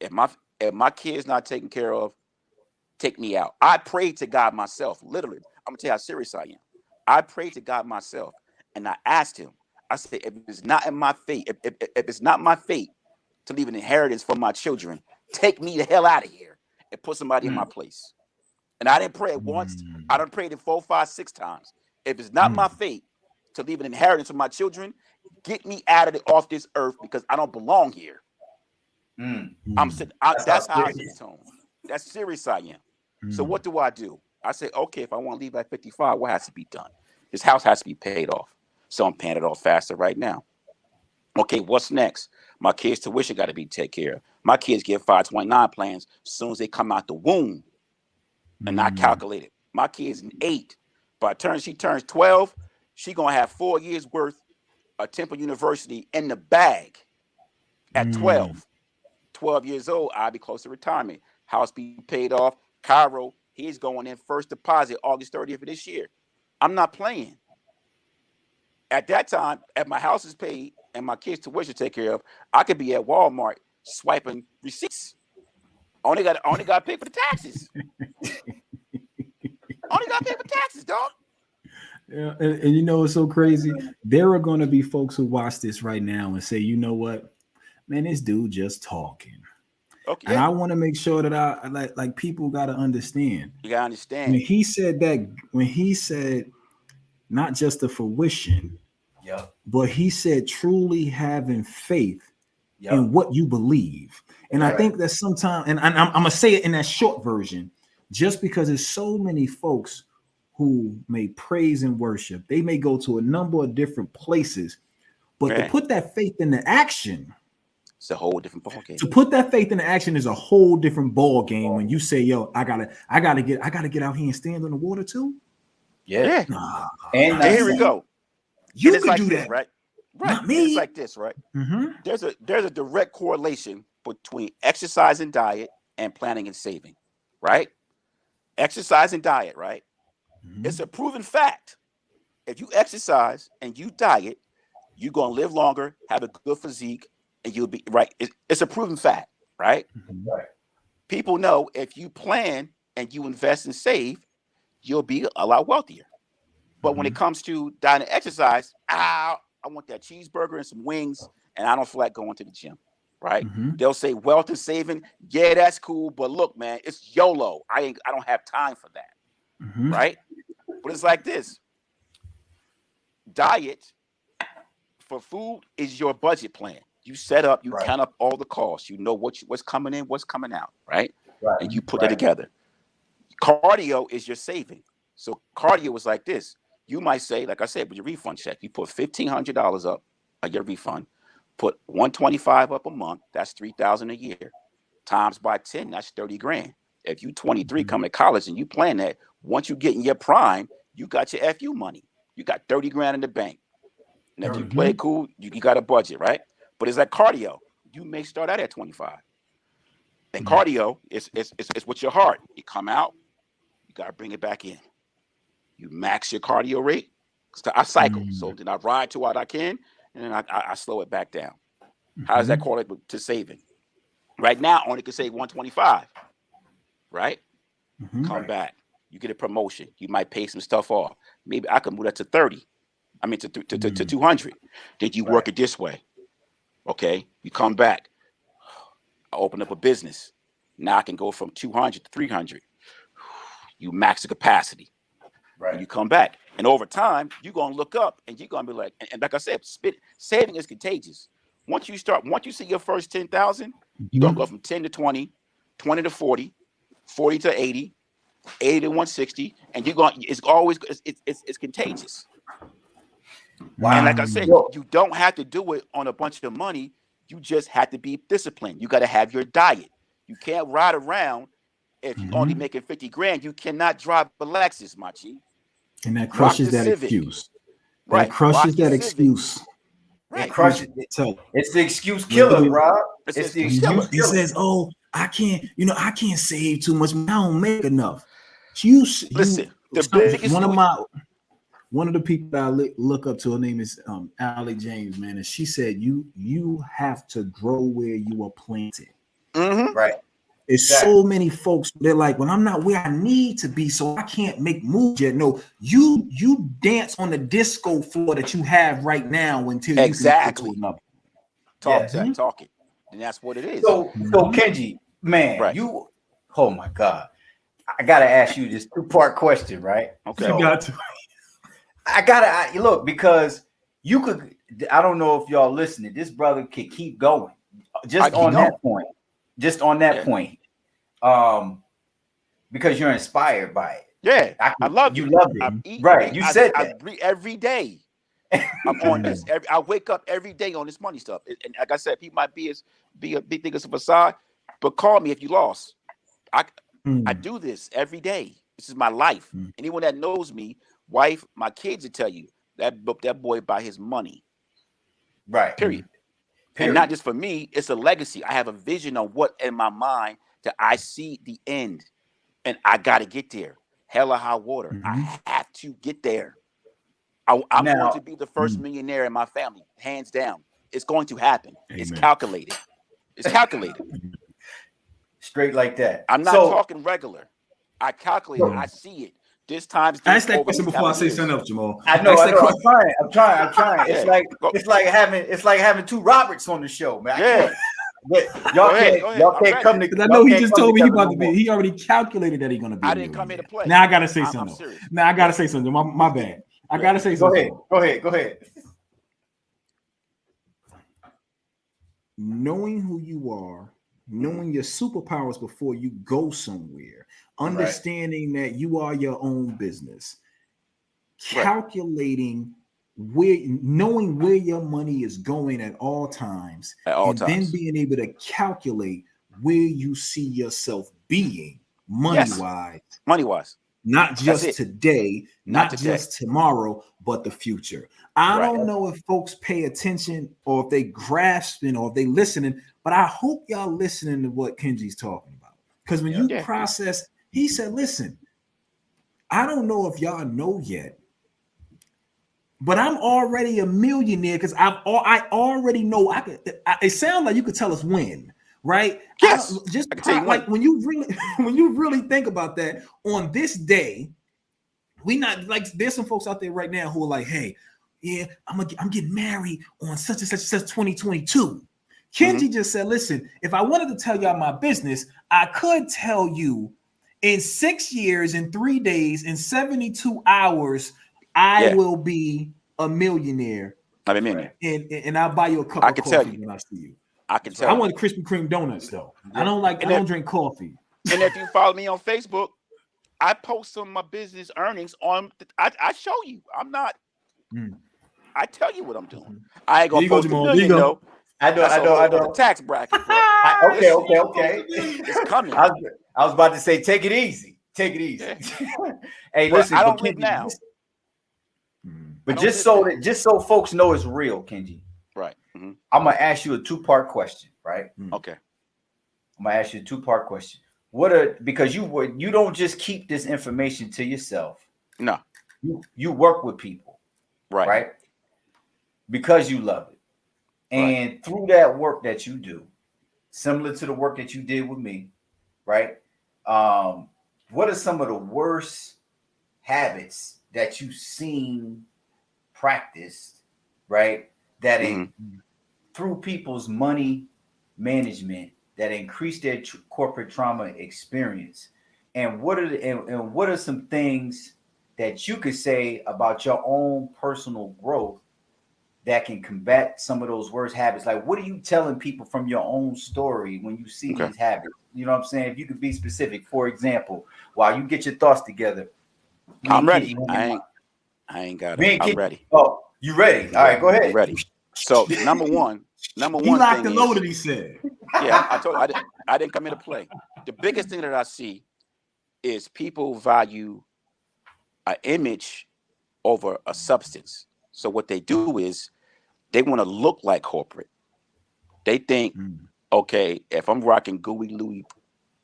If my kid's not taken care of, take me out. I pray to God myself. Literally, I'm gonna tell you how serious I am. I prayed to God myself, and I asked Him. I said, if it's not in my fate, if it's not my fate to leave an inheritance for my children, take me the hell out of here and put somebody in my Mm. place. And I didn't pray it once. I Mm-hmm. done prayed it 4, 5, 6 times. If it's not Mm-hmm. my fate to leave an inheritance for my children, get me out of off this earth because I don't belong here. Mm. I'm Mm-hmm. sitting. That's how That's how I set the serious. tone. That's serious I am. So what do? I say, okay, if I want to leave at 55, what has to be done? This house has to be paid off. So I'm paying it off faster right now. Okay, what's next? My kids' tuition got to be taken care of. My kids get 529 plans as soon as they come out the womb, and not calculated. My kid's 8. By the time she turns 12, she gonna have 4 years worth of Temple University in the bag. At 12 years old, I'll be close to retirement. House be paid off. Cairo, he's going in first deposit August 30th of this year. I'm not playing. At that time, if my house is paid and my kids' tuition taken care of, I could be at Walmart swiping receipts. Only got to pay for the taxes. Only got to pay for taxes, dog. Yeah, and you know what's so crazy? There are going to be folks who watch this right now and say, you know what, man, this dude just talking. Okay. And I want to make sure that I like people got to understand. You got to understand. When he said not just the fruition, but he said truly having faith in what you believe. And I think that sometimes, and I'm going to say it in that short version, just because there's so many folks who may praise and worship, they may go to a number of different places, but to put that faith into action, it's a whole different ball game. To put that faith into action is a whole different ball game. When you say, "Yo, I gotta get out here and stand on the water too." Yeah. And here we go. You could like do this, that, right? Not me. It's like this, right? There's a direct correlation between exercise and diet and planning and saving, right? Exercise and diet, right? It's a proven fact. If you exercise and you diet, you're gonna live longer, have a good physique, and you'll be right. It's a proven fact, right? People know if you plan and you invest and save, you'll be a lot wealthier. But when it comes to diet and exercise, I want that cheeseburger and some wings, and I don't feel like going to the gym, right? They'll say wealth and saving, yeah, that's cool, but look, man, it's YOLO. I don't have time for that, right? But it's like this. Diet for food is your budget plan. You set up, you count up all the costs. You know what's coming in, what's coming out, right? And you put it together. Cardio is your saving. So cardio is like this. You might say, like I said, with your refund check, you put $1,500 up on your refund, put $125 up a month, that's $3,000 a year. Times by 10, that's 30 grand. If you 23 come to college and you plan that, once you get in your prime, you got your FU money. You got 30 grand in the bank. And if you play cool, you got a budget, right? But it's like cardio. You may start out at 25. And cardio is with your heart. You come out, you got to bring it back in. You max your cardio rate. I cycle. So then I ride to what I can, and then I slow it back down. How does that correlate to saving? Right now, I only can save 125. Right? Come back. You get a promotion. You might pay some stuff off. Maybe I can move that to 30. I mean, to 200. Then you work it this way. Okay? You come back. I open up a business. Now I can go from 200 to 300. You max the capacity. And you come back. And over time, you're going to look up and you're going to be like, and like I said, saving is contagious. Once you see your first 10,000, you're going to go from 10 to 20, 20 to 40, 40 to 80, 80 to 160, and it's contagious. Wow. And like I said, you don't have to do it on a bunch of money. You just have to be disciplined. You got to have your diet. You can't ride around if you're only making 50 grand. You cannot drive a Lexus, my G. And that crushes that excuse. That crushes that excuse. It crushes it. It's the excuse killer, Rob. It's the excuse killer. It says, "Oh, I can't save too much. I don't make enough." Listen, one of the people that I look up to, her name is Allie James, man, and she said, "You have to grow where you are planted." Right. It's so many folks, they're like, well, I'm not where I need to be, so I can't make moves yet. No, you dance on the disco floor that you have right now until you can get to another. Talking. And that's what it is. So Kenji, man, oh my God. I gotta ask you this 2-part question, right? Okay. So, I gotta look, because you could, I don't know if y'all listening, this brother could keep going. Just on that point. because you're inspired by it. Yeah, I love you it. love I it. eat, Right. You said I that. breathe every day. I'm on this. I wake up every day on this money stuff. And like I said, people might be a big thing as a facade, but call me if you lost. I do this every day. This is my life. Anyone that knows me, wife, my kids will tell you that boy by his money. Right. Period. Period. And not just for me, it's a legacy. I have a vision on what in my mind that I see the end, and I got to get there. Hell or high water. I have to get there. I'm going to be the first millionaire in my family, hands down. It's going to happen. Amen. It's calculated. It's calculated. Straight like that. I'm not talking regular. I calculate it. I see it. This time's this Ask that over question these before I amount of say years. something else, Jamal. I know. I'm trying. Yeah. It's like having two Roberts on the show, man. Yeah. Y'all Go can't ahead. come to. Because I know he just told me he together about to be. He already calculated that he's gonna be. I didn't come here to play. Now I gotta say I'm something. serious. Now I gotta say something. My bad. I gotta say something. Go ahead. Knowing who you are, knowing your superpowers before you go somewhere, understanding that you are your own business, calculating knowing where your money is going at all times, then being able to calculate where you see yourself being money-wise. Not just today, not just tomorrow, but the future. I don't know if folks pay attention or if they grasping or if they listening, but I hope y'all listening to what Kenji's talking about. Because when you process, he said, listen, I don't know if y'all know yet, but I'm already a millionaire because I already know I could. It sounds like you could tell us when, right? Yes. Like when you really think about that, on this day, we not like there's some folks out there right now who are like, hey, yeah, I'm getting married on such and such 2022. Kenji just said, listen, if I wanted to tell y'all my business, I could tell you in 6 years, in 3 days, in 72 hours, I will be a millionaire. I'm a millionaire. And I'll buy you a cup of coffee when I see you. I can tell. I want Krispy Kreme donuts though. I don't drink coffee. And if you follow me on Facebook, I post some of my business earnings on. I show you. I'm not. I tell you what I'm doing. I ain't gonna post a million though. I know. The tax bracket. Okay. It's coming. I was about to say, take it easy. Yeah. Hey, listen. I don't live now. But just so folks know it's real, Kenji. Right. I'm gonna ask you a 2-part question. Right. Okay. I'm gonna ask you a 2-part question. Because you don't just keep this information to yourself. No. You work with people. Right. Because you love it. And through that work that you do, similar to the work that you did with me, right? What are some of the worst habits that you've seen practiced, right? That through people's money management that increase their corporate trauma experience, and what are some things that you could say about your own personal growth that can combat some of those worst habits? Like, what are you telling people from your own story when you see these habits? You know what I'm saying? If you could be specific, for example, while you get your thoughts together. I'm ready. I ain't got it. I'm ready. Oh, you ready? All right, go ahead. I'm ready. So number one he locked and loaded, he said. Yeah, I told you I didn't come here to play. The biggest thing that I see is people value an image over a substance. So what they do is they want to look like corporate. They think, okay, if I'm rocking Gooey Louis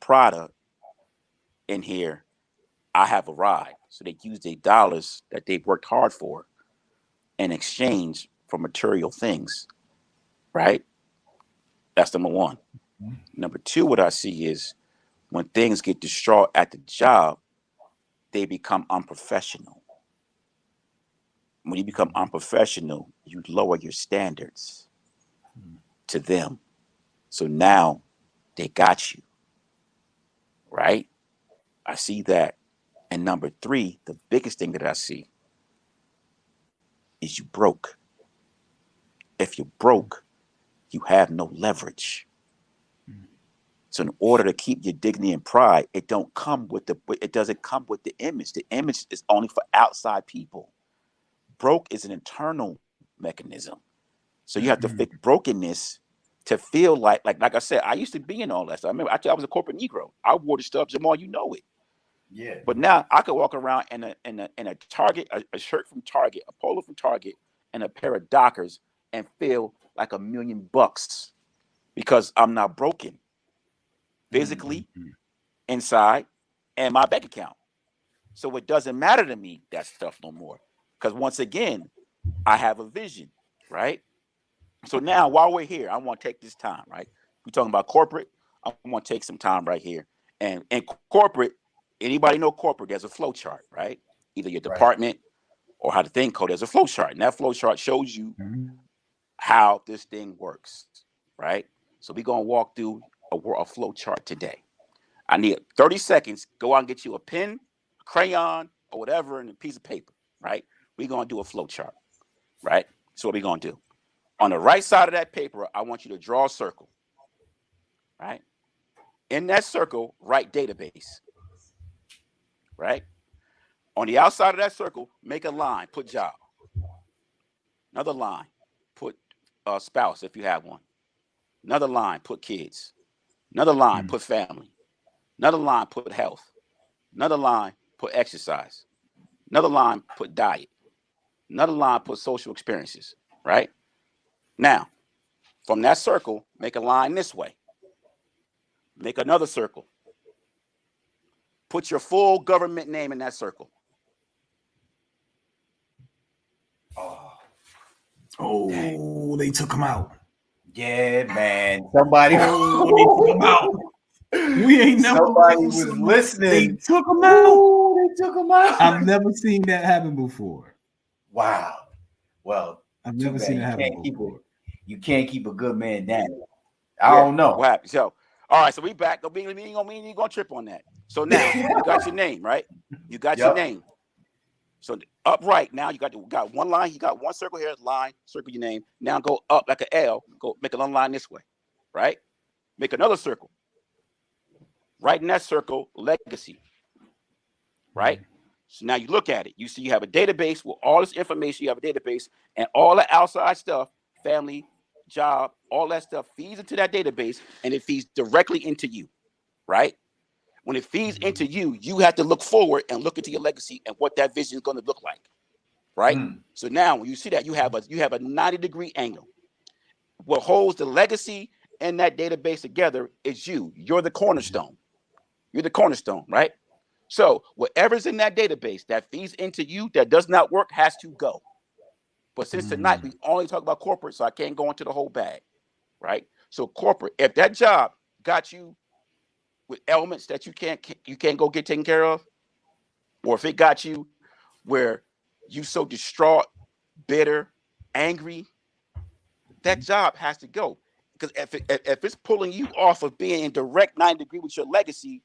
Prada in here, I have arrived. So they use their dollars that they've worked hard for in exchange for material things, right? That's number one. Number two, what I see is when things get distraught at the job, they become unprofessional. When you become unprofessional, you lower your standards to them. So now they got you, right? I see that. And number three, the biggest thing that I see is you broke. If you're broke, you have no leverage. So in order to keep your dignity and pride, it doesn't come with the image. The image is only for outside people. Broke is an internal mechanism. So you have to fix brokenness to feel like I said, I used to be in all that stuff. I remember I was a corporate Negro. I wore the stuff, Jamal, you know it. Yeah. But now I could walk around in a Target, a shirt from Target, a polo from Target, and a pair of Dockers and feel like $1,000,000 because I'm not broken physically, inside, and my bank account. So it doesn't matter to me, that stuff, no more. Because once again, I have a vision, right? So now while we're here, I want to take this time, right? We're talking about corporate. I want to take some time right here. And in corporate, anybody know corporate, there's a flow chart, right? Either your department or how the thing code, there's a flow chart. And that flow chart shows you how this thing works, right? So we're going to walk through a flow chart today. I need 30 seconds. Go out and get you a pen, a crayon, or whatever, and a piece of paper, right? We're going to do a flow chart, right? So what we're going to do. On the right side of that paper, I want you to draw a circle, right? In that circle, write database, right? On the outside of that circle, make a line, put job. Another line, put spouse if you have one. Another line, put kids. Another line, put family. Another line, put health. Another line, put exercise. Another line, put diet. Another line, put social experiences, right? Now, from that circle, make a line this way. Make another circle. Put your full government name in that circle. Oh, they took him out. Yeah, man. Somebody, They took him out. We ain't never. Somebody was listening. They took him out. Ooh, they took him out. I've never seen that happen before. Wow. Well, I've never seen it happen before. You can't keep a good man down. I don't know. What happened? So, all right. So we back. We ain't gonna trip on that. So now you got your name, right? You got your name. So upright now, you got one line. You got one circle here, line, circle your name. Now go up like an L. Go make another line this way, right? Make another circle. Right in that circle, legacy, right? So now you look at it. You see you have a database with all this information. You have a database, and all the outside stuff, family, job, all that stuff feeds into that database, and it feeds directly into you, right? When it feeds into you, you have to look forward and look into your legacy and what that vision is going to look like, right? So now when you see that, you have a 90-degree angle. What holds the legacy and that database together is you. You're the cornerstone. You're the cornerstone, right? So whatever's in that database that feeds into you that does not work has to go. But since tonight we only talk about corporate, so I can't go into the whole bag, right? So corporate, if that job got you with elements that you can't go get taken care of, or if it got you where you so distraught, bitter, angry, that job has to go. Because if it's pulling you off of being in direct 90-degree with your legacy,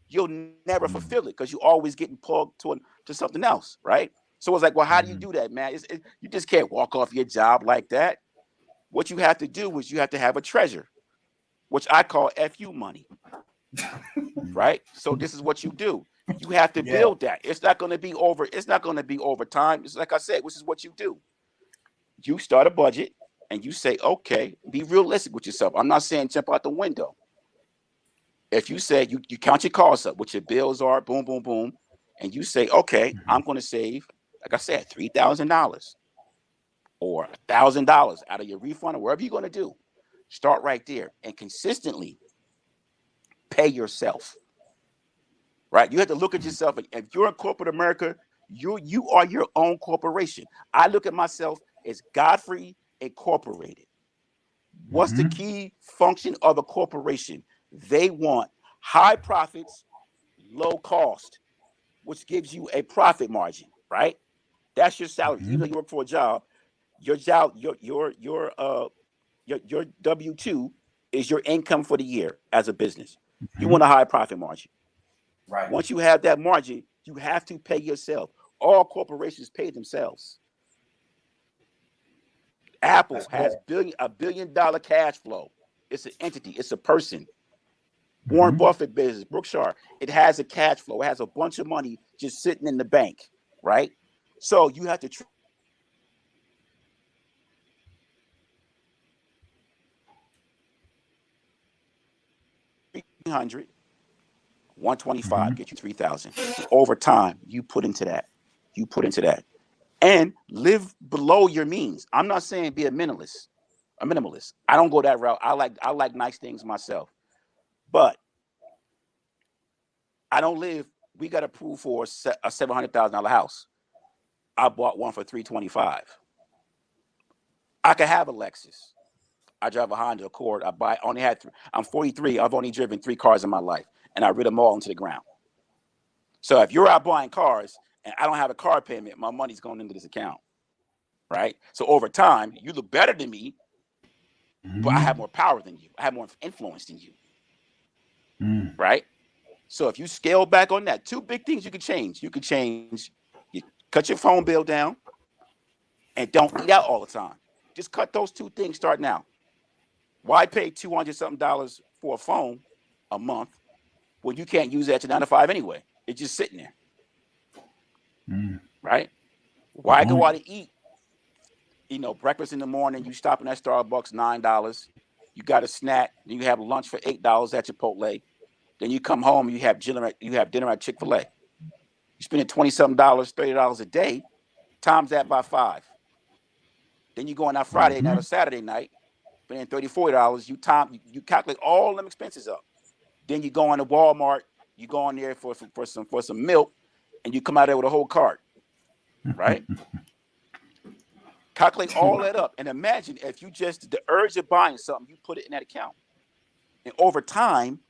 you'll never fulfill it because you're always getting plugged to something else, right? So it's like, well, how do you do that, man? You just can't walk off your job like that. What you have to do is you have to have a treasure, which I call FU money. Right? So this is what you do. You have to build that. It's not going to be over time. It's like I said, which is what you do. You start a budget and you say, okay, be realistic with yourself. I'm not saying jump out the window. If you say you count your costs up, what your bills are, boom, boom, boom, and you say, okay, I'm going to save, like I said, $3,000 or $1,000 out of your refund or whatever you're going to do. Start right there and consistently pay yourself. Right? You have to look at yourself. If you're in corporate America, you are your own corporation. I look at myself as Godfrey Incorporated. What's the key function of a corporation? They want high profits, low cost, which gives you a profit margin, right? That's your salary. Even though you work for a job, your W-2 is your income for the year as a business. You want a high profit margin. Right. Once you have that margin, you have to pay yourself. All corporations pay themselves. Apple has $1 billion cash flow. It's an entity. It's a person. Warren Buffett business, Brookshire, it has a cash flow. It has a bunch of money just sitting in the bank, right? So you have to 300, 125 get you 3,000. Over time, you put into that. And live below your means. I'm not saying be a minimalist. I don't go that route. I like nice things myself. But I don't live. We got approved for a $700,000 house. I bought one for $325,000. I could have a Lexus. I drive a Honda Accord. I'm 43. I've only driven 3 cars in my life, and I rid them all into the ground. So if you're out buying cars and I don't have a car payment, my money's going into this account, right? So over time, you look better than me, but I have more power than you. I have more influence than you, right? So if you scale back on that, 2 big things you could change. You cut your phone bill down and don't eat out all the time. Just cut those 2 things starting now. Why pay $200-something for a phone a month when you can't use that to 9 to 5 anyway? It's just sitting there, right? Why go out to eat? Breakfast in the morning, you stop in at Starbucks, $9. You got a snack, then you have lunch for $8 at Chipotle. Then you come home, you have dinner at Chick-fil-A. You spending $20-something, $30 a day, times that by 5. Then you go on that Friday night or Saturday night, spending $30-$40. You calculate all them expenses up. Then you go on to Walmart, you go on there for some milk, and you come out there with a whole cart, right? Calculate all that up, and imagine if you the urge of buying something, you put it in that account, and over time,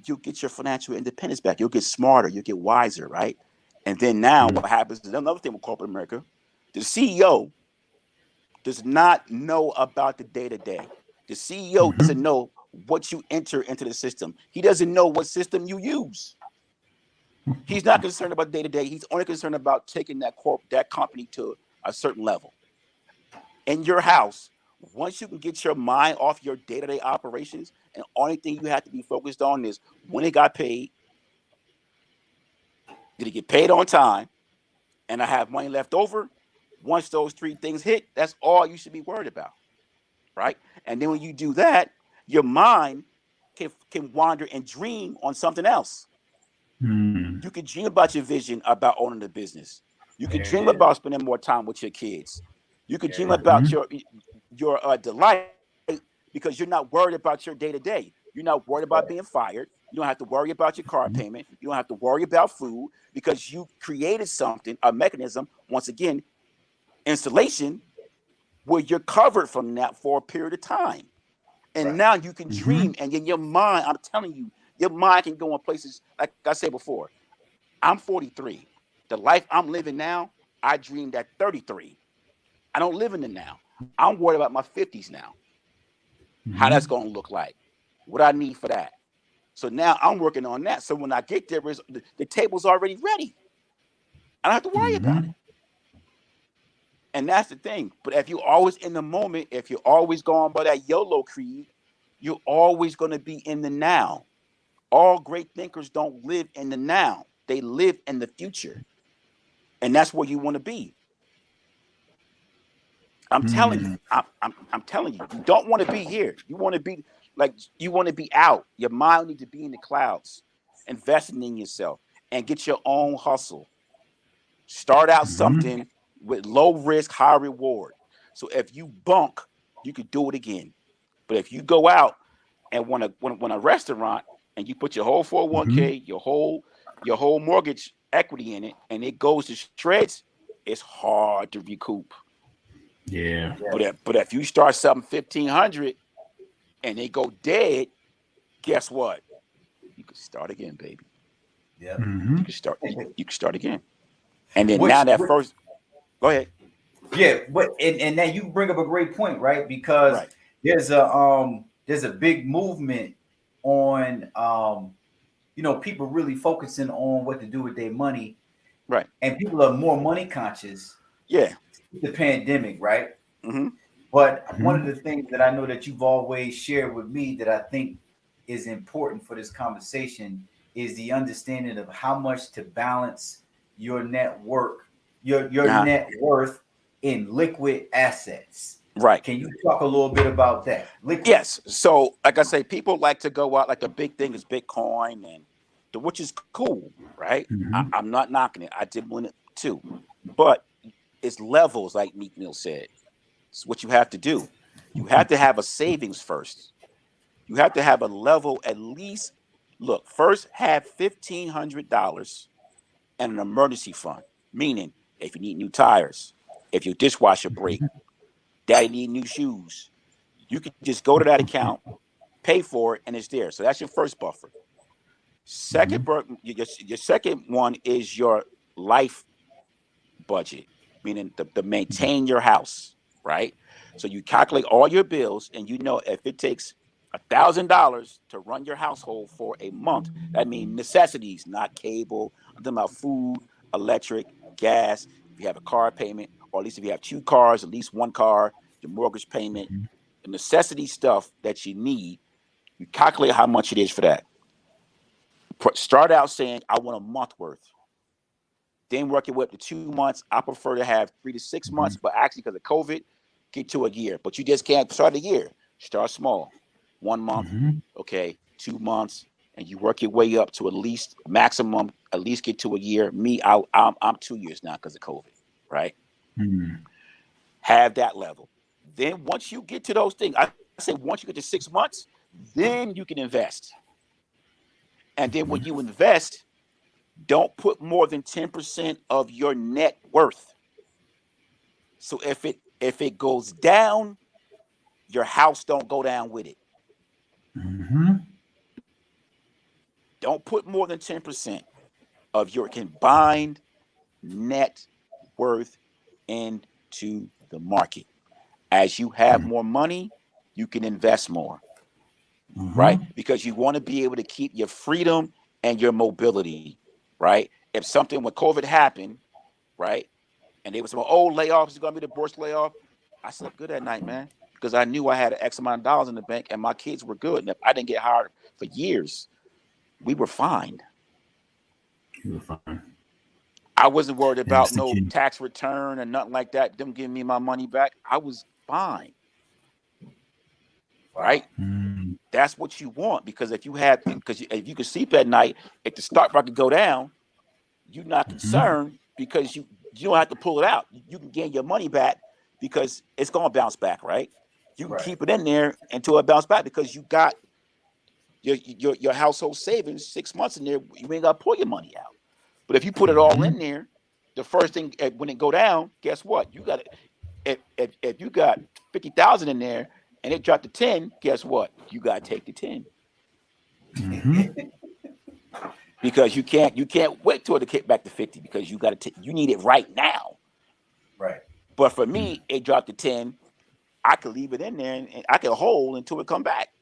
you'll get your financial independence back. You'll get smarter. You'll get wiser, right? And then now what happens is another thing with corporate America, the CEO does not know about the day-to-day. The CEO doesn't know what you enter into the system. He doesn't know what system you use. He's not concerned about day-to-day. He's only concerned about taking that company to a certain level. In your house, once you can get your mind off your day-to-day operations, and the only thing you have to be focused on is when it got paid, did it get paid on time, and I have money left over. Once those 3 things hit, that's all you should be worried about, right? And then when you do that, your mind can wander and dream on something else. You can dream about your vision about owning the business. You can dream about spending more time with your kids. You can dream about your delight because you're not worried about your day-to-day. You're not worried about being fired. You don't have to worry about your car payment. You don't have to worry about food because you created something, a mechanism, once again, installation, where you're covered from that for a period of time. And now you can dream, and in your mind, I'm telling you, your mind can go in places, like I said before, I'm 43. The life I'm living now, I dreamed at 33. I don't live in the now. I'm worried about my 50s now. How that's going to look like, what I need for that. So now I'm working on that. So when I get there, the table's already ready. I don't have to worry about it. And that's the thing. But if you're always in the moment, if you're always going by that YOLO creed, you're always going to be in the now. All great thinkers don't live in the now. They live in the future. And that's where you want to be. I'm telling you, I'm telling you, you don't want to be here. You want to be out. Your mind needs to be in the clouds, investing in yourself and get your own hustle. Start out something with low risk, high reward. So if you bunk, you could do it again. But if you go out and want a restaurant and you put your whole 401k, your whole mortgage equity in it, and it goes to shreds, it's hard to recoup. Yeah. But if you start something 1,500 and they go dead, guess what? You can start again, baby. Yeah. You can start again. And then first, go ahead. Yeah, but and then you bring up a great point, right? Because there's a big movement on people really focusing on what to do with their money. Right. And people are more money conscious. Yeah. The pandemic, right? But one of the things that I know that you've always shared with me that I think is important for this conversation is the understanding of how much to balance your your Uh-huh. net worth in liquid assets. Right. Can you talk a little bit about that? Liquid. Yes. So, like I say, people like to go out, like the big thing is Bitcoin, and which is cool, right? Mhm. I'm not knocking it. I did win it too, but it's levels, like Meek Mill said. It's what you have to do. You have to have a savings first. You have to have a level at least. Look, first have $1,500 and an emergency fund, meaning if you need new tires, if your dishwasher break, daddy need new shoes, you can just go to that account, pay for it, and it's there. So that's your first buffer. Second, Mhm. your second one is your life budget, meaning the maintain your house, right? So you calculate all your bills, and you know if it takes $1,000 to run your household for a month, that means necessities, not cable. I'm talking about food, electric, gas. If you have a car payment, or at least if you have two cars, at least one car, your mortgage payment, the necessity stuff that you need. You calculate how much it is for that. Start out saying, I want a month worth. Then work your way up to 2 months. I prefer to have 3 to 6 months, but actually, because of COVID, get to a year. But you just can't start a year. Start small. 1 month, Mhm. okay, 2 months, and you work your way up to at least maximum, at least get to a year. Me, I'm 2 years now because of COVID, right? Mhm. Have that level. Then once you get to those things, I say once you get to 6 months, then you can invest. And then when you invest, don't put more than 10% of your net worth. So if it goes down, your house don't go down with it. Mhm. Don't put more than 10% of your combined net worth into the market. As you have more money, you can invest more, right? Mhm. Because you want to be able to keep your freedom and your mobility, right? If something when COVID happened, right, and they were saying, "Oh, layoffs is going to be the worst layoff," I slept good at night, man, because I knew I had an X amount of dollars in the bank and my kids were good. And if I didn't get hired for years, we were fine. You were fine. I wasn't worried That's about the no key. tax return and nothing like that. Them giving me my money back. I was fine, Wow. right? Mm. That's what you want because if you can sleep at night, if the stock market go down, you're not Mhm. concerned because you don't have to pull it out. You can gain your money back because it's gonna bounce back, right? You can Right. keep it in there until it bounce back because you got your household savings 6 months in there. You ain't gotta pull your money out. But if you put it all in Mhm. there, the first thing when it go down, guess what? You got it. If you got 50,000 in there and it dropped to 10, guess what? You gotta take the 10 Mhm. because you can't wait till it get back to 50 because you need it right now. Right. But for me, it dropped to 10. I could leave it in there and I could hold until it come back.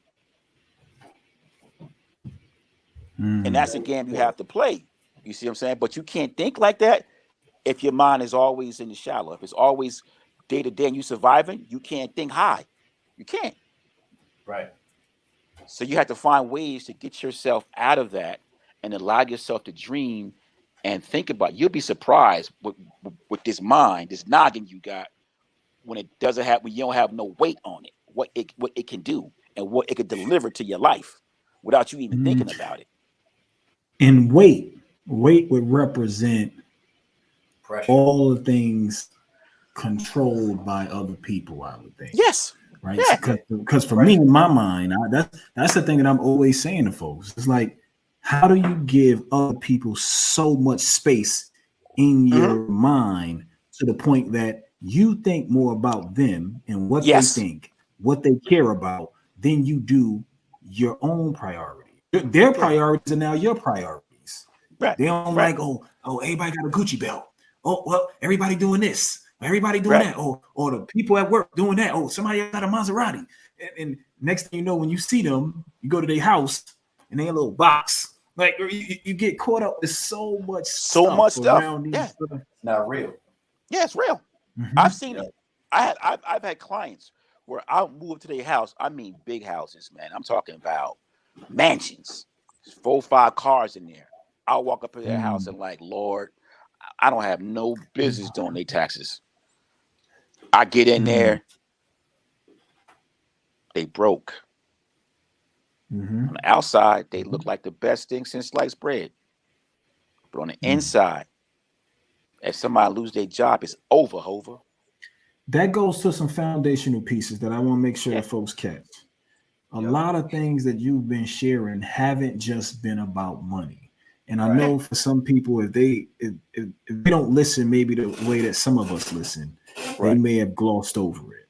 And Mm. that's a game you have to play. You see what I'm saying? But you can't think like that if your mind is always in the shallow. If it's always day to day and you surviving, you can't think high. You can't. Right. So you have to find ways to get yourself out of that and allow yourself to dream and think about it. You'll be surprised with this mind, this noggin you got when you don't have no weight on it, what it can do and what it could deliver to your life without you even thinking Mm. about it. And weight would represent Pressure. all the things controlled by other people, I would think. Yes. Right? Yeah. Yeah. Because for me, Pressure. in my mind, that's the thing that I'm always saying to folks. It's like, how do you give other people so much space in Hmm. your mind to the point that you think more about them and what they Yes. think, what they care about, than you do your own priority? Their Yeah. priorities are now your priorities. Right. They don't Right. like, oh, everybody got a Gucci belt. Oh, well, everybody doing this. Everybody doing Right. that. Or the people at work doing that. Oh, somebody got a Maserati. And next thing you know, when you see them, you go to their house and they in a little box. Like you get caught up with so much So much stuff stuff. around Yeah. these. It's not real. Yeah. It's real. I've Mhm. seen Yeah. it. I've had clients where I'll move to their house. I mean, big houses, man. I'm talking about. mansions, 4 or 5 cars in there. I'll walk up to their house and like, Lord, I don't have no business doing their taxes. I get in there, they broke. On the outside, they look like the best thing since sliced bread. But on the inside, if somebody lose their job, it's over, Hova. That goes to some foundational pieces that I want to make sure that folks catch. A lot of things that you've been sharing haven't just been about money. And I know for some people, if they don't listen, maybe the way that some of us listen, they may have glossed over it.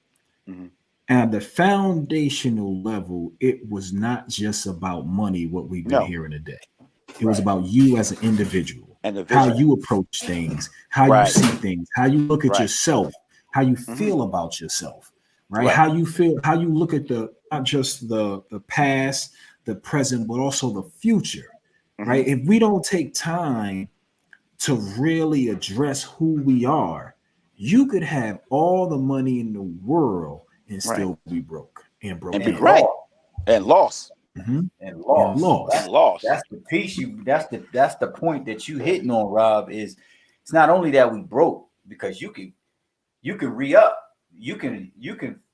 At the foundational level, it was not just about money, what we've been hearing today. It was about you as an individual, how you approach things, how you see things, how you look at yourself, how you feel about yourself, right? How you feel, how you look at not just the past, the present, but also the future, right? If we don't take time to really address who we are, you could have all the money in the world and still be broke and broken. And lost. And lost. That's the piece that's the point that you hitting on, Rob, is it's not only that we broke, because you can re-up, you can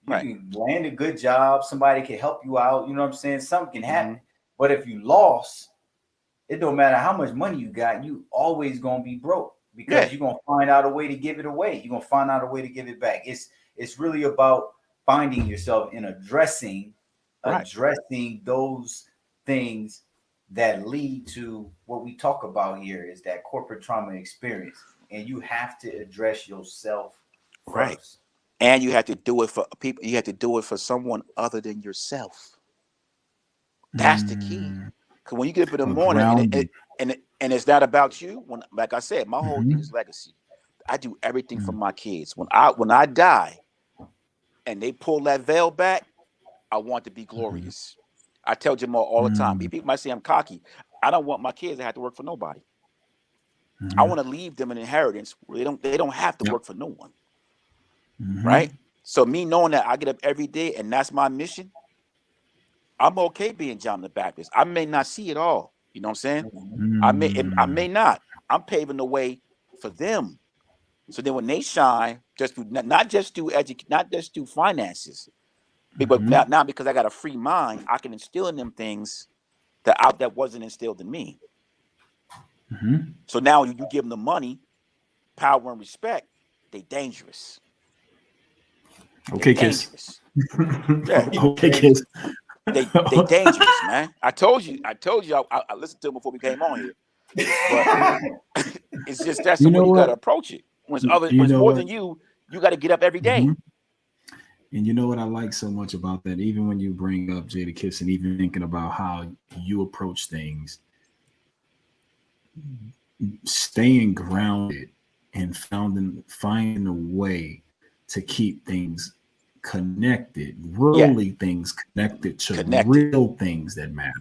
land a good job, somebody can help you out, you know what I'm saying? Something can happen. But if you lost, it don't matter how much money you got, you always gonna be broke, because you're gonna find out a way to give it away. You're gonna find out a way to give it back. It's really about finding yourself and addressing those things that lead to what we talk about here, is that corporate trauma experience. And you have to address yourself first. And you have to do it for people. You have to do it for someone other than yourself. That's the key. Because when you get up in the morning and it's not about you, like I said, my whole thing is legacy. I do everything for my kids. When I die and they pull that veil back, I want to be glorious. I tell Jamal all the time. People might say I'm cocky. I don't want my kids to have to work for nobody. I want to leave them an inheritance where they don't have to work for no one. Right? So me knowing that I get up every day and that's my mission, I'm okay being John the Baptist. I may not see it all. You know what I'm saying? I may not. I'm paving the way for them. So then when they shine, not just through finances, but now because I got a free mind, I can instill in them things that wasn't instilled in me. So now you give them the money, power, and respect, they dangerous. Okay, kids. Okay, kids. They dangerous, man. I told you. I listened to them before we came on here. But it's just that's the way you gotta approach it. When it's more than you got to get up every day. And you know what I like so much about that? Even when you bring up Jadakiss and even thinking about how you approach things, staying grounded and finding a way to keep things connected, worldly things connected to real things that matter.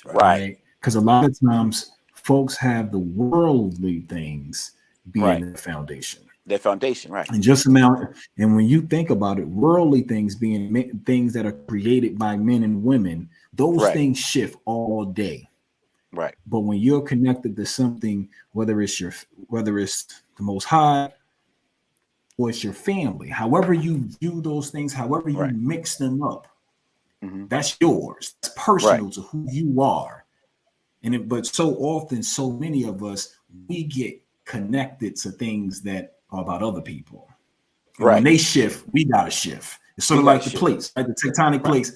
Right? Because a lot of times folks have the worldly things being the foundation. Their foundation, right? And when you think about it, worldly things being things that are created by men and women, those things shift all day. Right. But when you're connected to something, whether it's the Most High or it's your family, however you view those things, however you mix them up, that's yours. It's personal to who you are. But so often, so many of us, we get connected to things that are about other people. And when they shift, we gotta shift. It's sort of like the plates, like the tectonic plates.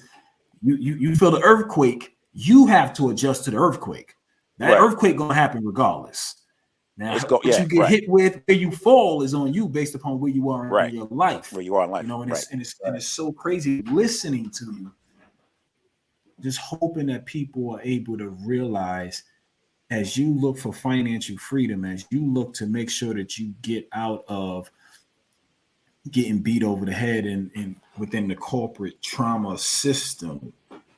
You feel the earthquake, you have to adjust to the earthquake. That earthquake gonna happen regardless. Now, what you get hit with, where you fall, is on you based upon where you are in your life. Where you are in life. You know, and it's so crazy listening to you. Just hoping that people are able to realize, as you look for financial freedom, as you look to make sure that you get out of getting beat over the head and within the corporate trauma system,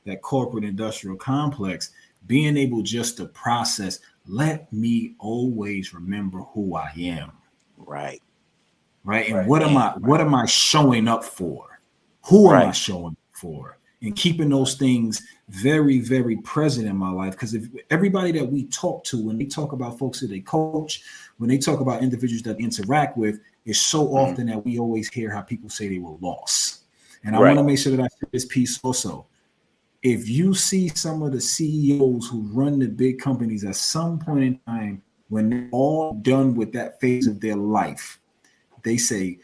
that corporate industrial complex, being able just to process, let me always remember who I am. Right. And what am I showing up for? Who am I showing up for? and keeping those things very, very present in my life. Because if everybody that we talk to, when they talk about folks that they coach, when they talk about individuals that they interact with, it's so often that we always hear how people say they were lost. And I want to make sure that I say this piece also. If you see some of the CEOs who run the big companies at some point in time, when they're all done with that phase of their life, they say,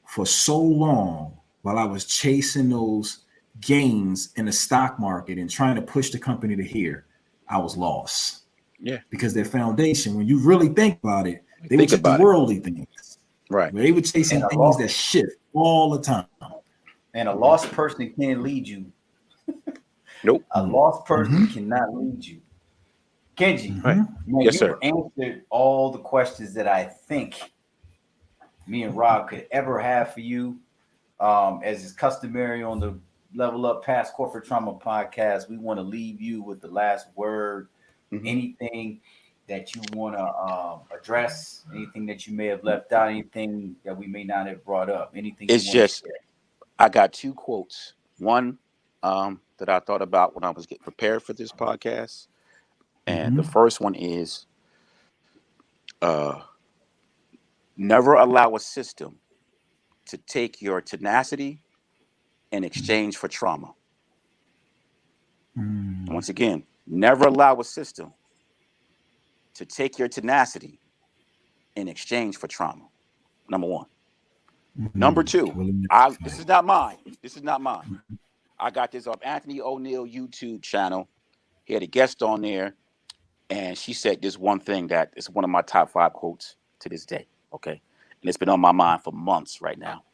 for so long, while I was chasing those gains in the stock market and trying to push the company to here, I was lost. Yeah. Because their foundation, when you really think about it, they were chasing worldly things. Right. They were chasing things that shift all the time. And a lost person can't lead you. Nope. A lost person cannot lead you. Kenji, man, Yes, you've sir. answered all the questions that I think me and Rob could ever have for you. As is customary on the Level Up Past Corporate Trauma podcast, we want to leave you with the last word. Anything that you want to address, anything that you may have left out, anything that we may not have brought up, anything It's you want just, to share. I got two quotes. One that I thought about when I was getting prepared for this podcast. And the first one is, never allow a system to take your tenacity in exchange for trauma. Once again, never allow a system to take your tenacity in exchange for trauma. Number one. Number two, this is not mine. This is not mine. I got this off Anthony O'Neill YouTube channel. He had a guest on there, and she said this one thing that is one of my top 5 quotes to this day. Okay. And it's been on my mind for months right now.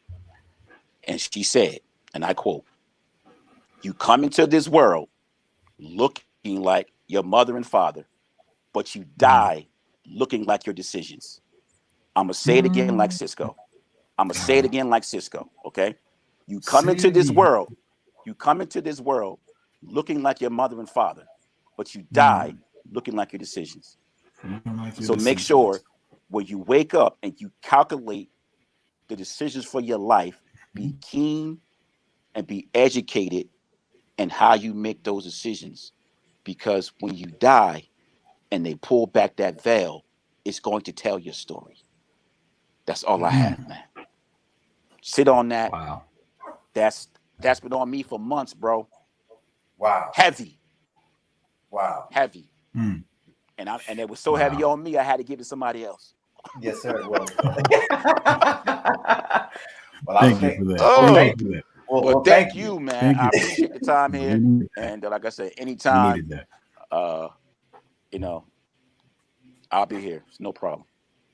And she said, and I quote, "You come into this world looking like your mother and father, but you die looking like your decisions." I'm going to say it again like Cisco. I'm going to say it again like Cisco. Okay. You come into this world looking like your mother and father, but you die looking like your decisions. So make sure when you wake up and you calculate the decisions for your life, be keen and be educated in how you make those decisions. Because when you die and they pull back that veil, it's going to tell your story. That's all I have, man. Sit on that. Wow. That's been on me for months, bro. Wow. Heavy. Wow. Heavy. And it was so heavy on me, I had to give it to somebody else. Yes, sir. Well, thank you for that. Thank you. Well, thank you, man. Thank you. I appreciate the time here. And like I said, anytime, we needed that. I'll be here. It's no problem.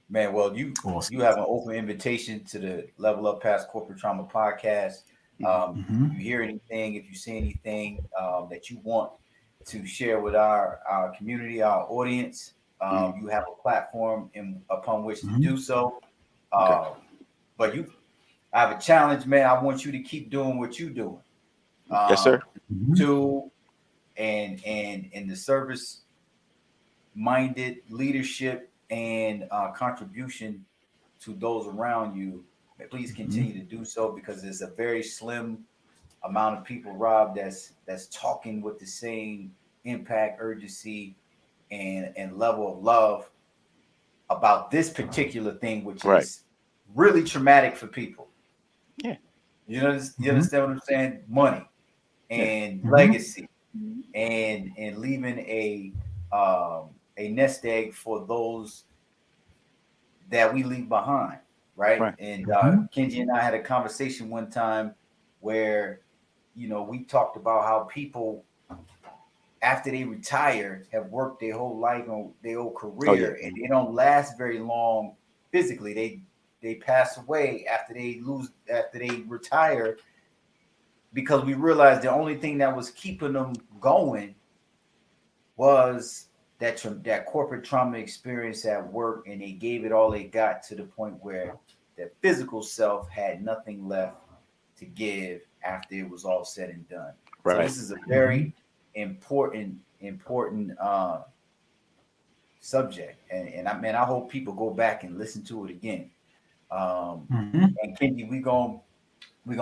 Man, well, you have an open invitation to the Level Up Past Corporate Trauma podcast. If you hear anything, if you see anything that you want to share with our community, our audience, you have a platform upon which to do so. But I have a challenge, man. I want you to keep doing what you're doing. Yes, sir. And the service-minded leadership and contribution to those around you. Please continue to do so, because there's a very slim amount of people, Rob, that's talking with the same impact, urgency, and level of love about this particular thing, which is really traumatic for people. Yeah. You understand what I'm saying? Money and legacy and leaving a nest egg for those that we leave behind, right? And Kenji and I had a conversation one time where, we talked about how people, after they retire, have worked their whole life on their whole career, and they don't last very long physically. They pass away after they retire, because we realized the only thing that was keeping them going was that corporate trauma experience at work, and they gave it all they got, to the point where their physical self had nothing left to give after it was all said and done. So this is a very important subject, and I hope people go back and listen to it again. And Kenji, we gonna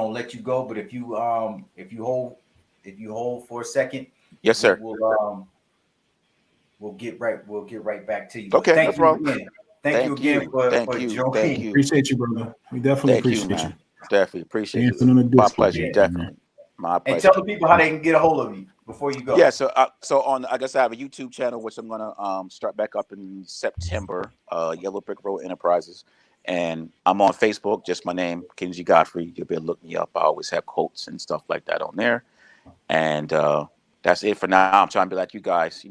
let you go, but if you hold if you hold for a second, Yes, sir. We'll get right back to you. But Okay, no thank you problem. again. Thank you again Thank for you. joining. Thank you. Appreciate you, brother. We definitely Thank you, appreciate you. man. Definitely appreciate Dancing you. on the My disco pleasure. ball, Definitely. man. My And pleasure. tell the people how they can get a hold of you before you go. Yeah, so I guess I have a YouTube channel which I'm gonna start back up in September. Yellow Brick Road Enterprises, and I'm on Facebook. Just my name, Kenji Godfrey. You'll be able to look me up. I always have quotes and stuff like that on there, and that's it for now. I'm trying to be like you guys,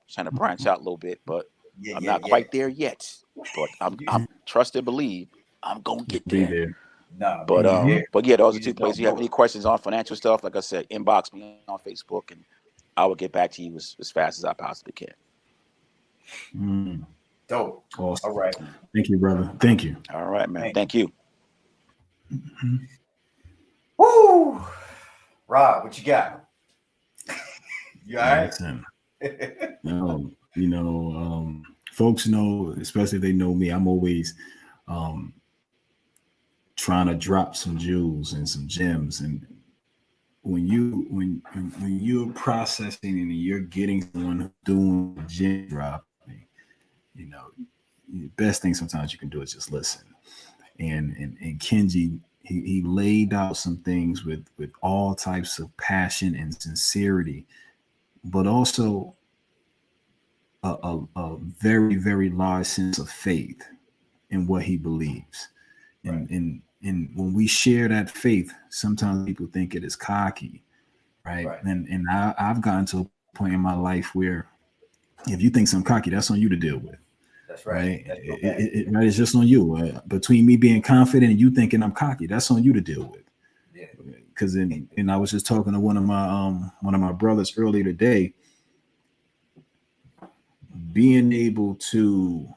trying to branch out a little bit, but I'm not quite there yet. But I'm trust and believe I'm gonna get Be there. there. Nah, But man, but yeah, those you are two just don't places. You have know any it. questions on financial stuff? Like I said, inbox me on Facebook, and I will get back to you as fast as I possibly can. Dope. Awesome. All right. Thank you, brother. Thank you. All right, man. Thank Thank you. Woo! Rob, what you got? You all right? Listen, folks know, especially if they know me, I'm always trying to drop some jewels and some gems. And when you're processing and you're getting someone who's doing gem dropping, the best thing sometimes you can do is just listen. And Kenji, he laid out some things with all types of passion and sincerity, but also a very, very large sense of faith in what he believes. Right. And when we share that faith, sometimes people think it is cocky, right? And I've gotten to a point in my life where if you think something cocky, that's on you to deal with. That's right. Right. It's just on you. Between me being confident and you thinking I'm cocky, that's on you to deal with. Yeah. Because and I was just talking to one of my brothers earlier today. Being able to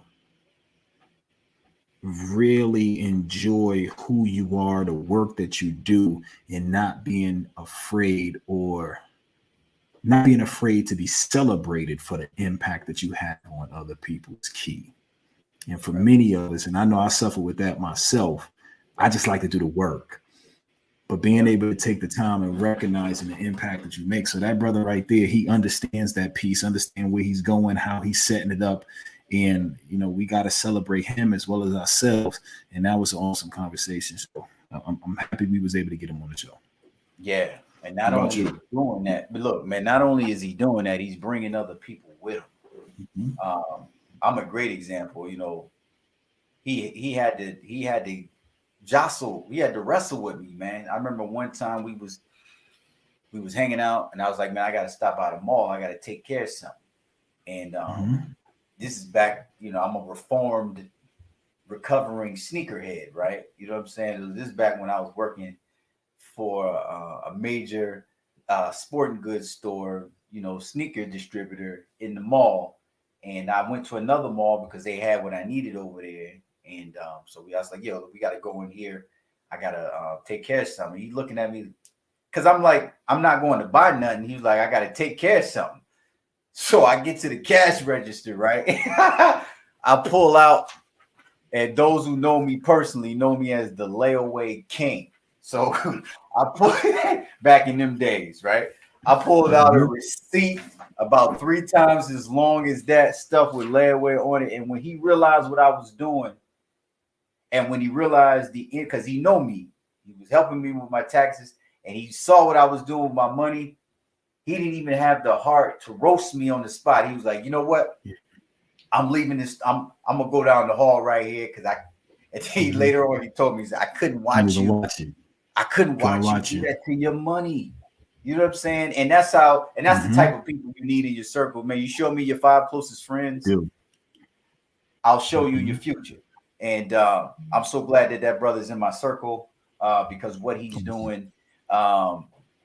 really enjoy who you are, the work that you do, and not being afraid to be celebrated for the impact that you have on other people is key. And for many of us, and I know I suffer with that myself, I just like to do the work. But being able to take the time and recognizing the impact that you make. So that brother right there, he understands that piece, understand where he's going, how he's setting it up. And, we got to celebrate him as well as ourselves. And that was an awesome conversation. So I'm happy we was able to get him on the show. Yeah. And not only is he doing that, but look, man, not only is he doing that, he's bringing other people with him. Mm-hmm. I'm a great example. He had to jostle. He had to wrestle with me, man. I remember one time we was hanging out, and I was like, man, I got to stop by the mall. I got to take care of something. And this is back. I'm a reformed, recovering sneakerhead, right? You know what I'm saying? This is back when I was working for a major sporting goods store, sneaker distributor in the mall. And I went to another mall because they had what I needed over there. And so I was like, yo, we got to go in here. I got to take care of something. He's looking at me because I'm like, I'm not going to buy nothing. He was like, I got to take care of something. So I get to the cash register, right? I pull out, and those who know me personally know me as the layaway king. So I put back in them days, right? I pulled out a receipt about 3 times as long as that stuff with layaway on it. And when he realized what I was doing, and when he realized because he know me, he was helping me with my taxes, and he saw what I was doing with my money. He didn't even have the heart to roast me on the spot. He was like, you know what? I'm leaving this. I'm gonna go down the hall right here because later on he told me I couldn't watch you. I couldn't watch you do that to your money. You know what I'm saying? And that's the type of people you need in your circle, man. You show me your 5 closest friends, I'll show you your future. And I'm so glad that brother's in my circle because what he's doing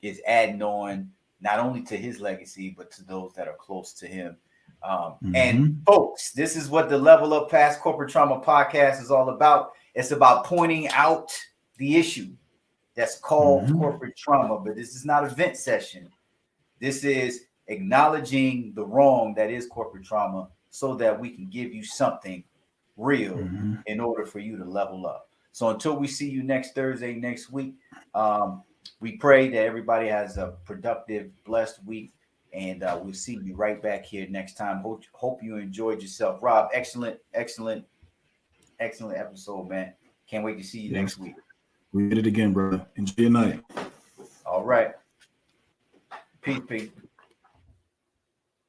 is adding on not only to his legacy, but to those that are close to him. And folks, this is what the Level Up Past Corporate Trauma podcast is all about. It's about pointing out the issue that's called corporate trauma, but this is not a vent session. This is acknowledging the wrong that is corporate trauma so that we can give you something real in order for you to level up. So until we see you next Thursday, next week, We pray that everybody has a productive, blessed week, and we'll see you right back here next time. Hope you enjoyed yourself. Rob, excellent episode, man. Can't wait to see you next week. We did it again, brother. Enjoy your night. All right. Peace.